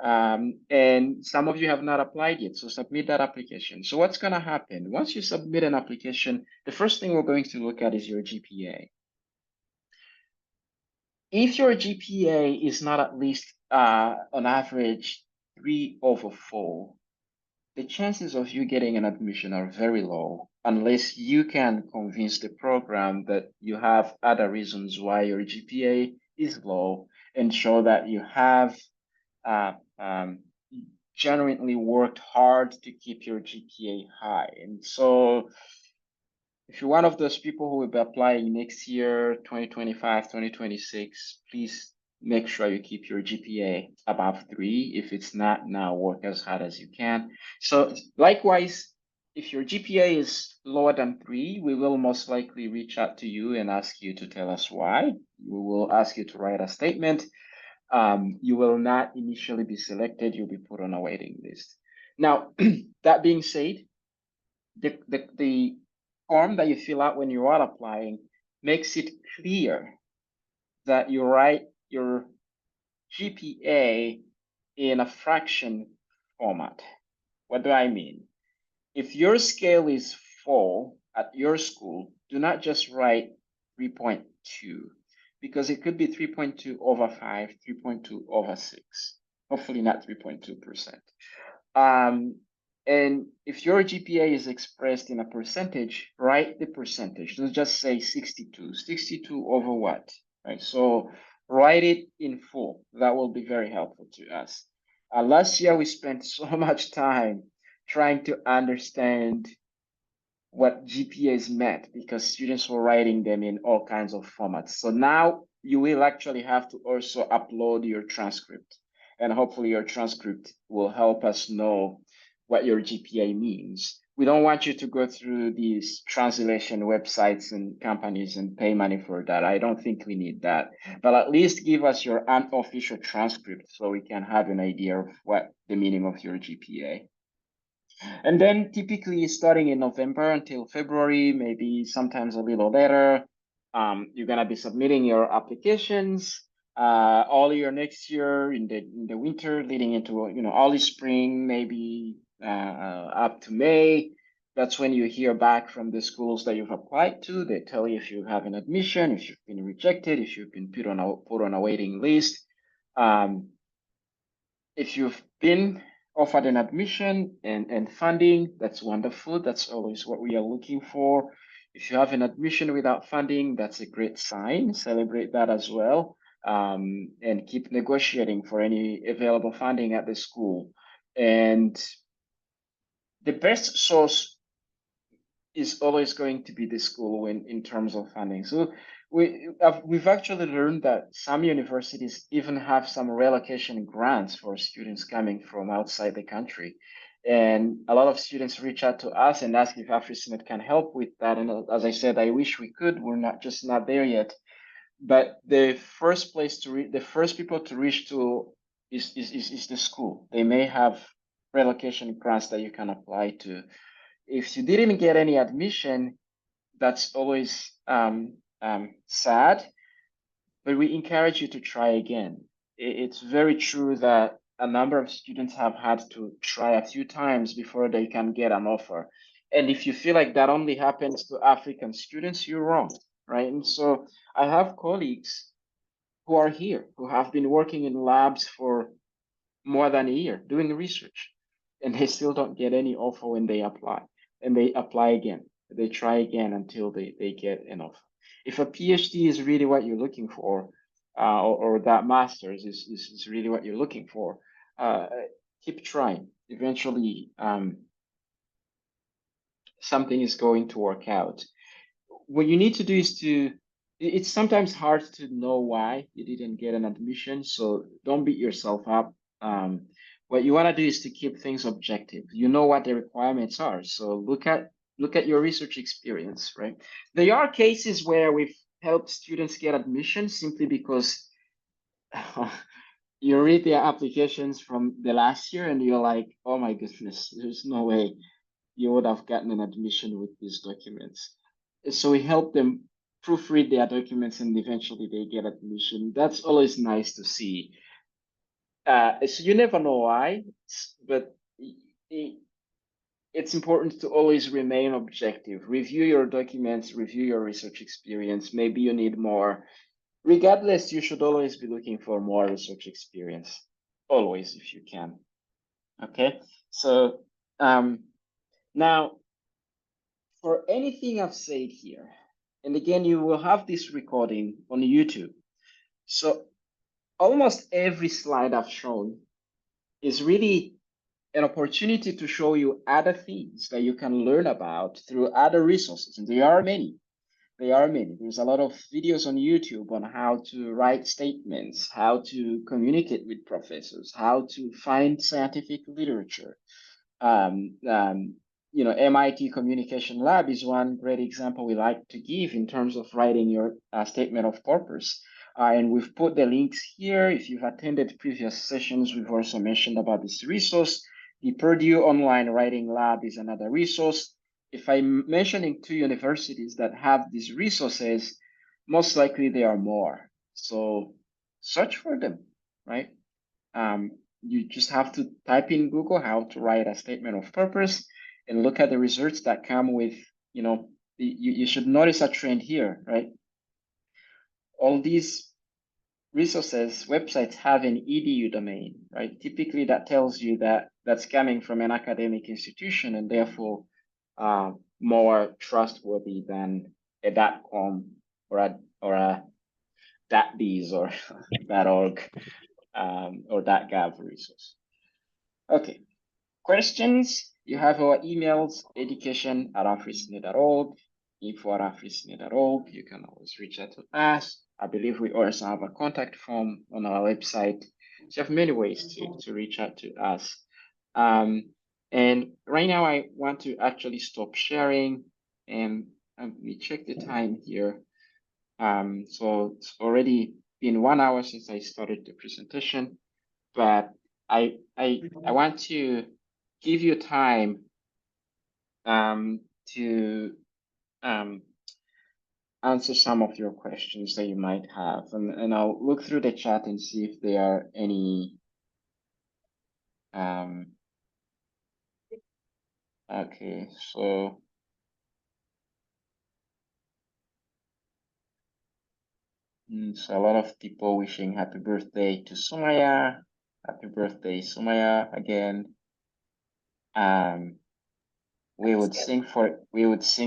And some of you have not applied yet, so submit that application. So what's going to happen? Once you submit an application, the first thing we're going to look at is your GPA. If your GPA is not at least on average 3/4, the chances of you getting an admission are very low unless you can convince the program that you have other reasons why your GPA is low and show that you have genuinely worked hard to keep your GPA high. And so if you're one of those people who will be applying next year, 2025, 2026, please make sure you keep your GPA above 3. If it's not now, work as hard as you can. So likewise, if your GPA is lower than 3, we will most likely reach out to you and ask you to tell us why. We will ask you to write a statement. You will not initially be selected. You'll be put on a waiting list. Now, that being said, the form that you fill out when you are applying makes it clear that you write your GPA in a fraction format. What do I mean? If your scale is 4 at your school, do not just write 3.2, because it could be 3.2 over 5, 3.2 over 6, hopefully not 3.2%. And if your GPA is expressed in a percentage, write the percentage. Don't just say 62. 62 over what, right? So write it in full. That will be very helpful to us. Last year, we spent so much time trying to understand what GPAs meant because students were writing them in all kinds of formats. So now you will actually have to also upload your transcript, and hopefully your transcript will help us know what your GPA means. We don't want you to go through these translation websites and companies and pay money for that. I don't think we need that. But at least give us your unofficial transcript so we can have an idea of what the meaning of your GPA. And then typically starting in November until February, maybe sometimes a little later, you're gonna be submitting your applications all year next year in the winter, leading into early spring, maybe up to May. That's when you hear back from the schools that you've applied to. They tell you if you have an admission, if you've been rejected, if you've been put on a waiting list. If you've been offered an admission and funding, that's wonderful. That's always what we are looking for. If you have an admission without funding, that's a great sign. Celebrate that as well. And keep negotiating for any available funding at the school. And the best source is always going to be the school in terms of funding. So we've actually learned that some universities even have some relocation grants for students coming from outside the country. And a lot of students reach out to us and ask if Afrisnet can help with that. And as I said, I wish we could. We're not there yet. But the first place to reach, the first people to reach to is the school. They may have relocation grants that you can apply to. If you didn't get any admission, that's always sad, but we encourage you to try again. It's very true that a number of students have had to try a few times before they can get an offer. And if you feel like that only happens to African students, you're wrong, right? And so I have colleagues who are here, who have been working in labs for more than a year doing research, and they still don't get any offer when they apply. And they apply again. They try again until they get an offer. If a PhD is really what you're looking for, or that master's is really what you're looking for, keep trying. Eventually, something is going to work out. What you need to do is it's sometimes hard to know why you didn't get an admission, so don't beat yourself up. What you want to do is to keep things objective. You know what the requirements are, so look at your research experience, right? There are cases where we've helped students get admission simply because you read their applications from the last year and you're like, oh my goodness, there's no way you would have gotten an admission with these documents. So we help them proofread their documents and eventually they get admission. That's always nice to see. So you never know why, but it's important to always remain objective. Review your documents, review your research experience. Maybe you need more. Regardless, you should always be looking for more research experience. Always, if you can. Okay, so now, for anything I've said here, and again, you will have this recording on YouTube. So almost every slide I've shown is really an opportunity to show you other things that you can learn about through other resources. And there are many. There are many. There's a lot of videos on YouTube on how to write statements, how to communicate with professors, how to find scientific literature. MIT Communication Lab is one great example we like to give in terms of writing your statement of purpose. And we've put the links here. If you've attended previous sessions, we've also mentioned about this resource. The Purdue Online Writing Lab is another resource. If I'm mentioning two universities that have these resources, most likely there are more. So search for them, right? You just have to type in Google how to write a statement of purpose and look at the results that come with, you should notice a trend here, right? All these resources, websites have an edu domain, right? Typically that tells you that that's coming from an academic institution and therefore more trustworthy than a .com or a .biz or .org or .gov resource. Okay, questions? You have our emails, education@afrisnet.org, info@afrisnet.org. You can always reach out to us. I believe we also have a contact form on our website. So you have many ways to reach out to us. And right now I want to actually stop sharing and let me check the time here. So it's already been 1 hour since I started the presentation, but I want to give you time to answer some of your questions that you might have, and I'll look through the chat and see if there are any. Okay, so a lot of people wishing happy birthday to Sumaya. Happy birthday, Sumaya, again. We would sing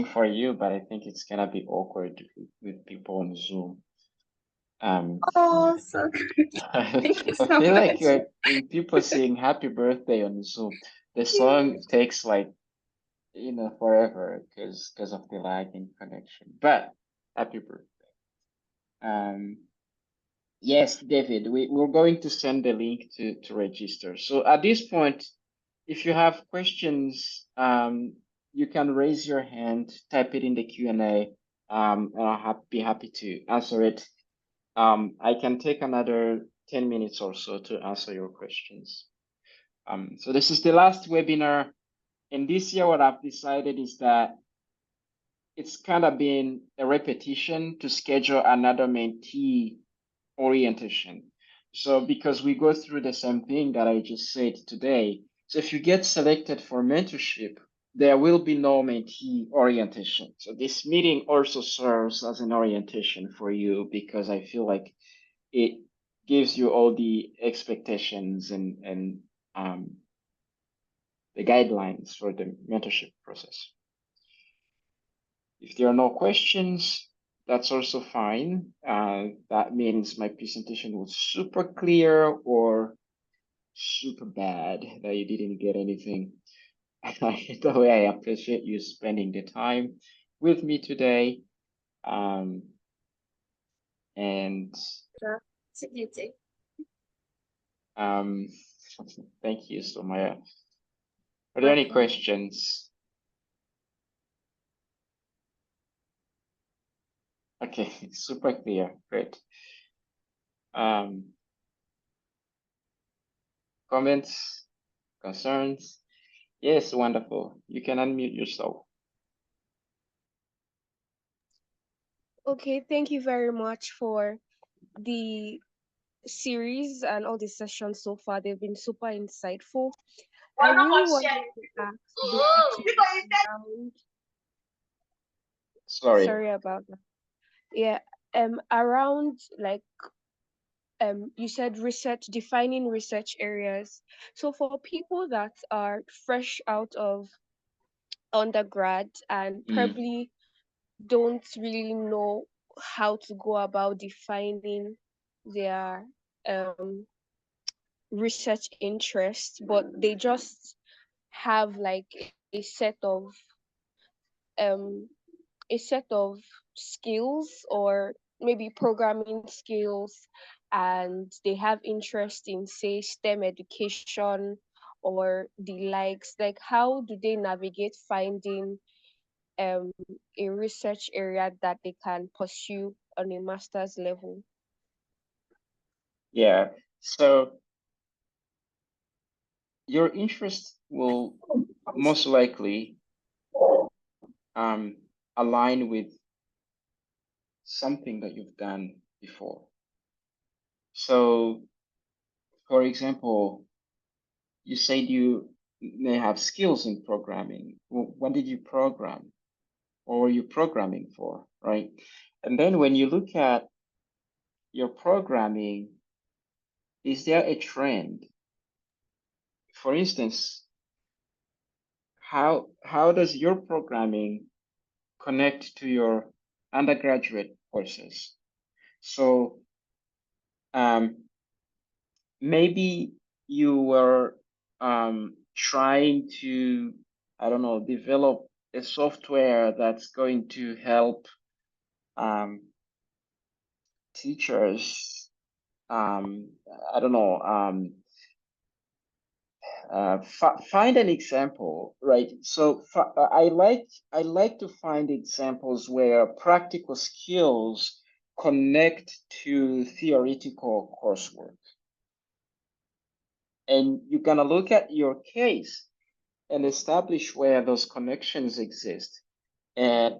for you, but I think it's gonna be awkward with people on Zoom. Oh, so great. Thank you so I feel much. like when people sing happy birthday on Zoom, the song takes like, forever because of the lag in connection. But happy birthday. Yes, David, we're going to send the link to register. So at this point, if you have questions, you can raise your hand, type it in the Q&A, and I'll be happy to answer it. I can take another 10 minutes or so to answer your questions. So this is the last webinar. And this year, what I've decided is that it's kind of been a repetition to schedule another mentee orientation. So because we go through the same thing that I just said today. So if you get selected for mentorship, there will be no mentee orientation. So this meeting also serves as an orientation for you because I feel like it gives you all the expectations and the guidelines for the mentorship process. If there are no questions, that's also fine. That means my presentation was super clear or super bad, that you didn't get anything. The way I appreciate you spending the time with me today. And thank you, Somaya. Are there any questions? Okay, super clear. Great. Comments, concerns? Yes, wonderful. You can unmute yourself. Okay, thank you very much for the series and all the sessions so far. They've been super insightful. I really wanted to ask the question around. Sorry about that. Yeah, around like you said defining research areas. So for people that are fresh out of undergrad and probably don't really know how to go about defining their research interest, but they just have like um a set of skills or maybe programming skills, and they have interest in say STEM education or the likes. Like, how do they navigate finding a research area that they can pursue on a master's level? Yeah, so your interest will most likely align with something that you've done before. So, for example, you said you may have skills in programming. When did you program? What were you programming for, right? And then when you look at your programming, is there a trend? For instance, how does your programming connect to your undergraduate courses? So maybe you were trying to, I don't know, develop a software that's going to help teachers, I don't know, find an example, right? So I like to find examples where practical skills connect to theoretical coursework. And you're gonna look at your case and establish where those connections exist and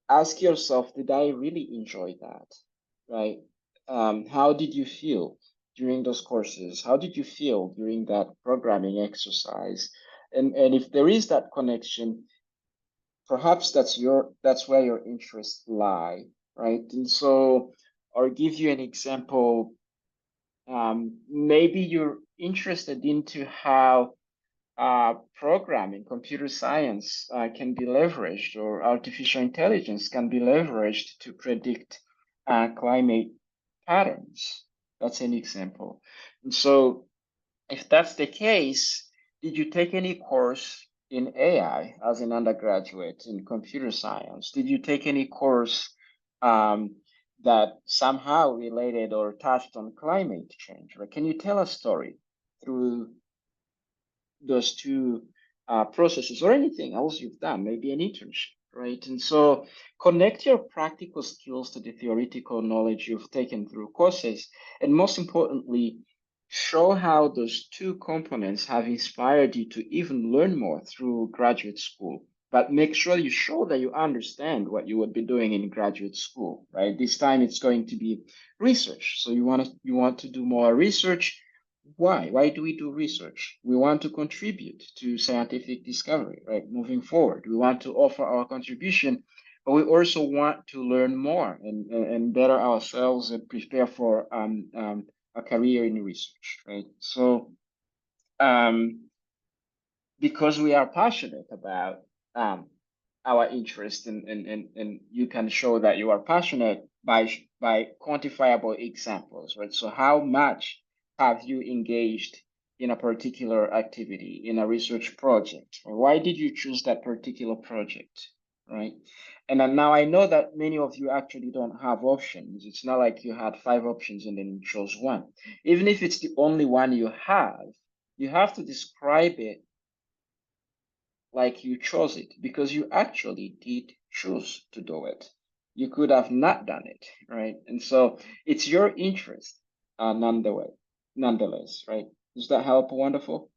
ask yourself, did I really enjoy that, right? How did you feel during those courses? How did you feel during that programming exercise? And if there is that connection, perhaps that's where your interests lie, right? And so, or give you an example, maybe you're interested into how programming, computer science can be leveraged, or artificial intelligence can be leveraged to predict climate patterns. That's an example. And so if that's the case, did you take any course in AI as an undergraduate in computer science? Did you take any course that somehow related or touched on climate change? Right? Can you tell a story through those two processes, or anything else you've done, maybe an internship, right? And so connect your practical skills to the theoretical knowledge you've taken through courses. And most importantly, show how those two components have inspired you to even learn more through graduate school. But make sure you show that you understand what you would be doing in graduate school, right? This time it's going to be research. So you want to do more research. Why? Why do we do research? We want to contribute to scientific discovery, right? Moving forward, we want to offer our contribution, but we also want to learn more and better ourselves and prepare for a career in research, right? So, because we are passionate about um, our interest and you can show that you are passionate by quantifiable examples, right? So how much have you engaged in a particular activity, in a research project? Or why did you choose that particular project, right? And then now I know that many of you actually don't have options. It's not like you had 5 options and then you chose one. Even if it's the only one you have to describe it like you chose it because you actually did choose to do it. You could have not done it, right? And so it's your interest, nonetheless, right? Does that help? Wonderful.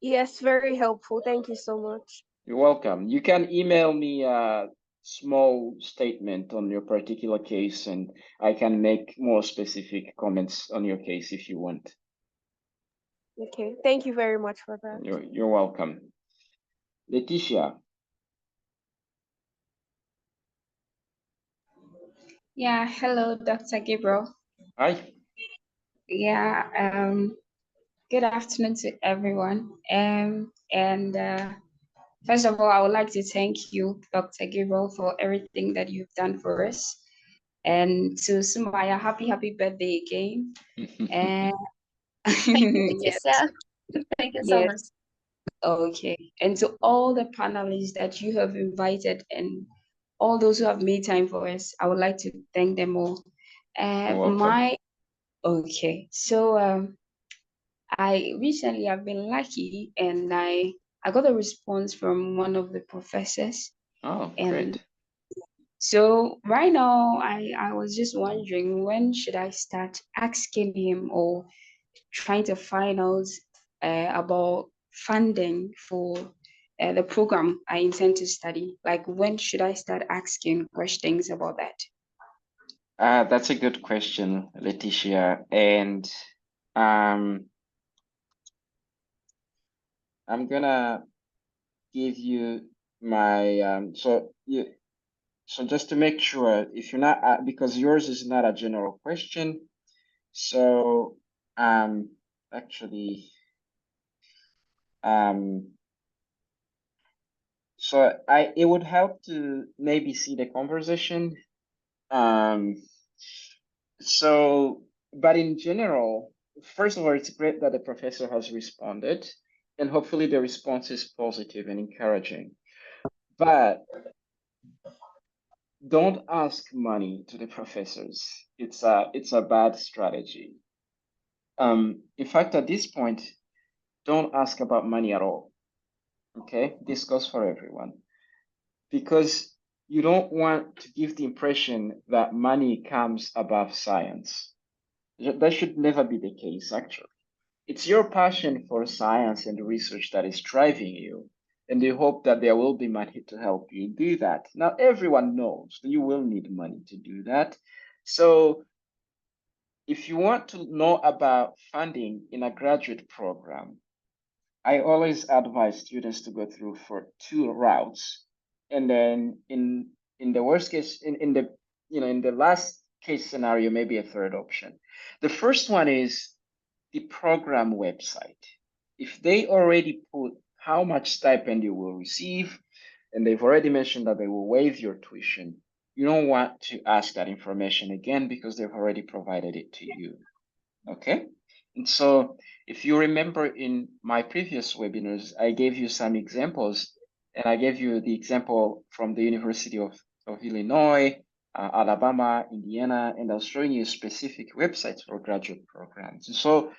Yes, very helpful. Thank you so much. You're welcome. You can email me a small statement on your particular case, and I can make more specific comments on your case if you want. Okay, thank you very much for that. You're welcome. Leticia. Yeah, hello, Dr. Gabriel. Hi. Yeah, good afternoon to everyone. And first of all, I would like to thank you, Dr. Gabriel, for everything that you've done for us. And to Sumaya, happy birthday again. And yes, Thank you so yes, much. okay. And to all the panelists that you have invited and all those who have made time for us, I would like to thank them all. You're welcome. Okay, so I recently have been lucky and I got a response from one of the professors. Oh, And great. so right now I was just wondering when should I start asking him or trying to find out about funding for the program I intend to study. Like when should I start asking questions about that? That's a good question, Leticia. And um, I'm gonna give you my so just to make sure, if you're not because yours is not a general question, so actually so it would help to maybe see the conversation. So, but in general, first of all, it's great that the professor has responded, and hopefully the response is positive and encouraging. But don't ask money to the professors. It's a bad strategy. In fact, at this point, don't ask about money at all. Okay, this goes for everyone because you don't want to give the impression that money comes above science. That should never be the case, actually. It's your passion for science and research that is driving you, and you hope that there will be money to help you do that. Now, everyone knows that you will need money to do that. So, if you want to know about funding in a graduate program, I always advise students to go through for 2 routes, and then in the worst case, in the in the last case scenario, maybe a third option. The first one is the program website. If they already put how much stipend you will receive, and they've already mentioned that they will waive your tuition, you don't want to ask that information again because they've already provided it to you. Okay? And so if you remember in my previous webinars, I gave you some examples, and I gave you the example from the University of Illinois, Alabama, Indiana, and I was showing you specific websites for graduate programs. And so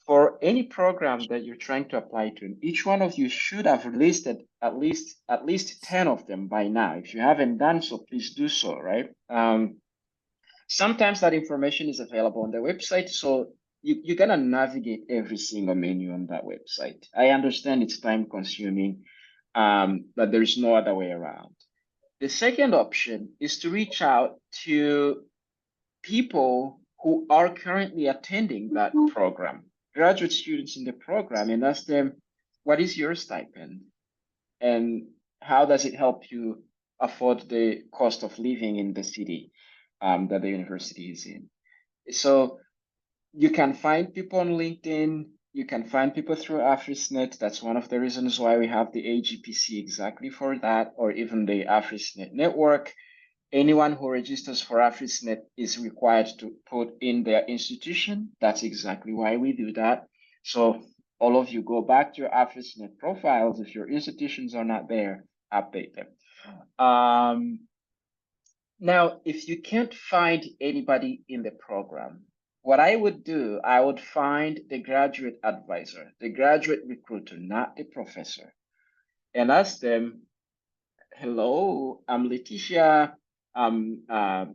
for any program that you're trying to apply to, each one of you should have listed at least 10 of them by now. If you haven't done so, please do so, right? Sometimes that information is available on the website, so you're gonna navigate every single menu on that website. I understand it's time consuming, but there's no other way around. The second option is to reach out to people who are currently attending that program, graduate students in the program, and ask them, what is your stipend? And how does it help you afford the cost of living in the city that the university is in? So you can find people on LinkedIn. You can find people through Afrisnet. That's one of the reasons why we have the AGPC exactly for that, or even the Afrisnet network. Anyone who registers for Afrisnet is required to put in their institution. That's exactly why we do that. So all of you go back to your Afrisnet profiles. If your institutions are not there, update them. Now, if you can't find anybody in the program, what I would do, I would find the graduate advisor, the graduate recruiter, not the professor, and ask them, hello, I'm Leticia. I'm a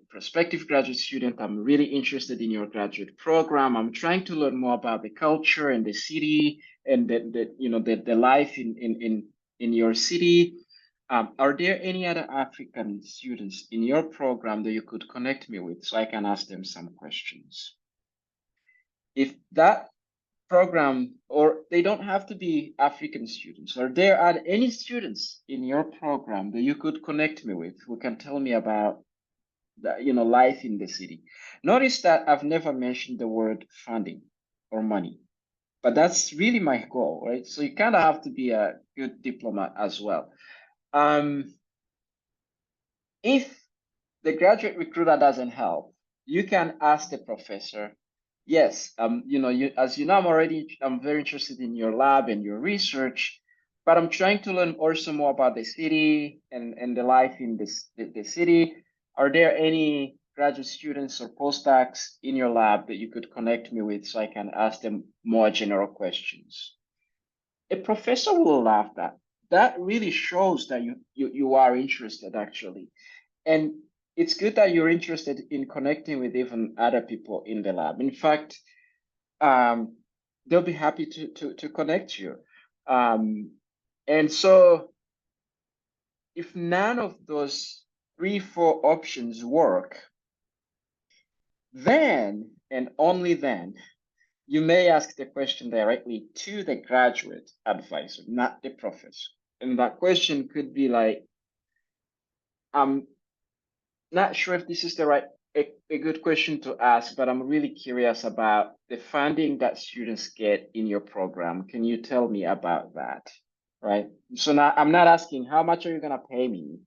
prospective graduate student. I'm really interested in your graduate program. I'm trying to learn more about the culture and the city and the life in your city. Are there any other African students in your program that you could connect me with so I can ask them some questions? If that program, or they don't have to be African students, or there are any students in your program that you could connect me with who can tell me about the, life in the city. Notice that I've never mentioned the word funding or money, but that's really my goal, right? So you kind of have to be a good diplomat as well. If the graduate recruiter doesn't help, you can ask the professor, yes, as you know, I'm very interested in your lab and your research, but I'm trying to learn also more about the city and the life in the city. Are there any graduate students or postdocs in your lab that you could connect me with so I can ask them more general questions? A professor will laugh at. That really shows that you are interested, actually. And it's good that you're interested in connecting with even other people in the lab. In fact, they'll be happy to connect you. And so if none of those 3-4 options work, then and only then you may ask the question directly to the graduate advisor, not the professor. And that question could be like, not sure if this is a good question to ask, but I'm really curious about the funding that students get in your program. Can you tell me about that? Right. So now I'm not asking how much are you gonna pay me?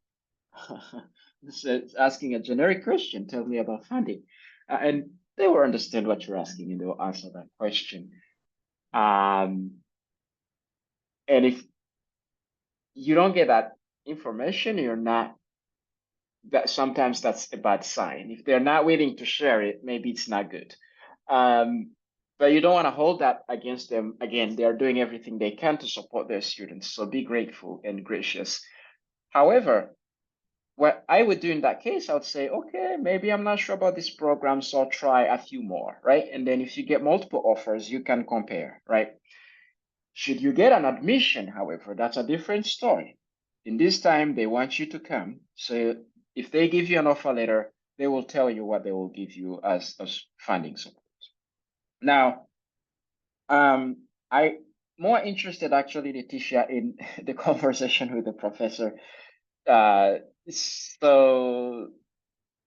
It's asking a generic question. Tell me about funding, and they will understand what you're asking and they will answer that question. And if you don't get that information, you're not that sometimes that's a bad sign. If they're not willing to share it, maybe it's not good. But you don't want to hold that against them. Again, they are doing everything they can to support their students. So be grateful and gracious. However, what I would do in that case, I would say, okay, maybe I'm not sure about this program, so I'll try a few more, right? And then if you get multiple offers, you can compare, right? Should you get an admission, however, that's a different story. In this time, they want you to come. So if they give you an offer letter, they will tell you what they will give you as funding support. Now, I more interested actually, Leticia, in the conversation with the professor. So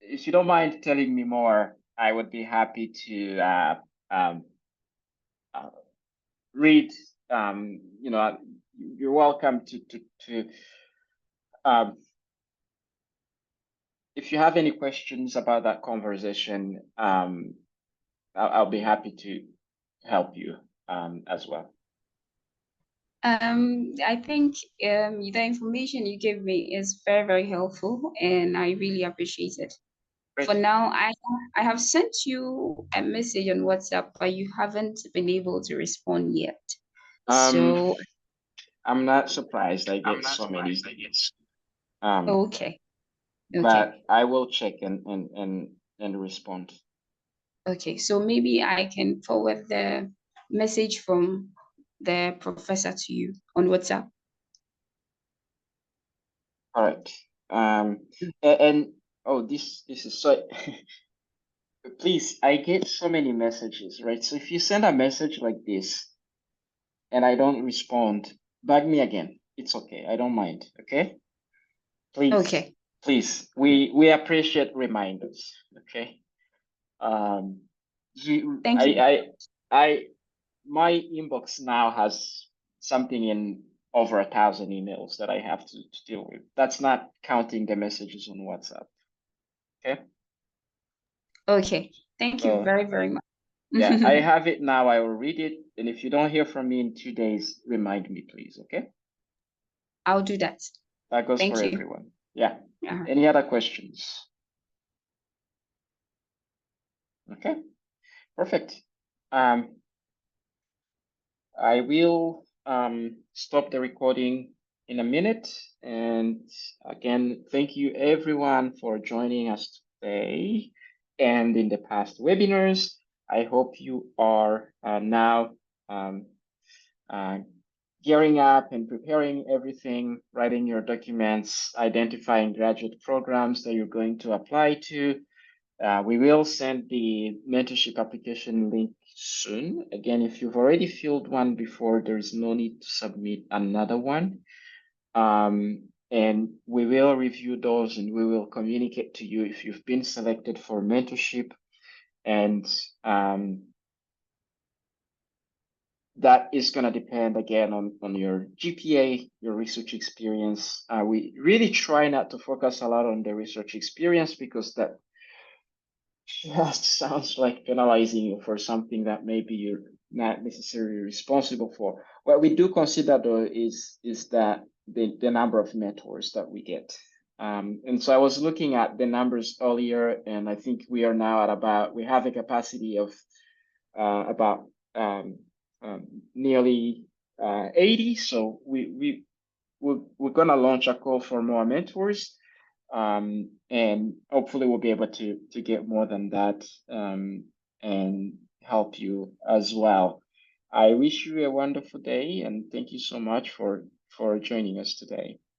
if you don't mind telling me more, I would be happy to read. You're welcome to if you have any questions about that conversation, I'll be happy to help you as well. I think the information you gave me is very, very helpful, and I really appreciate it. Great. For now, I have sent you a message on WhatsApp, but you haven't been able to respond yet. So I'm not surprised I get so many. Okay. But I will check and respond. Okay, so maybe I can forward the message from the professor to you on WhatsApp. All right. And oh, this is so. Please, I get so many messages, right? So if you send a message like this and I don't respond, bug me again. It's okay. I don't mind. Okay. Please. Okay. Please. We appreciate reminders. Okay. Thank you. My inbox now has something in over 1,000 emails that I have to deal with. That's not counting the messages on WhatsApp. Okay. Okay. Thank you very, very much. Yeah, I have it now. I will read it. And if you don't hear from me in 2 days, remind me, please. Okay. I'll do that. That goes Thank for you. everyone. Yeah. Uh-huh. Any other questions? Okay. Perfect. I will stop the recording in a minute. And again, thank you everyone for joining us today and in the past webinars. I hope you are now gearing up and preparing everything, writing your documents, identifying graduate programs that you're going to apply to. We will send the mentorship application link soon. Again, if you've already filled one before, there is no need to submit another one. And we will review those and we will communicate to you if you've been selected for mentorship. And that is going to depend again on your GPA, your research experience. We really try not to focus a lot on the research experience because that just sounds like penalizing you for something that maybe you're not necessarily responsible for. What we do consider though is that the number of mentors that we get. And so I was looking at the numbers earlier, and I think we are now at we have a capacity of about nearly 80. So we're gonna launch a call for more mentors. And hopefully we'll be able to get more than that and help you as well. I wish you a wonderful day and thank you so much for joining us today.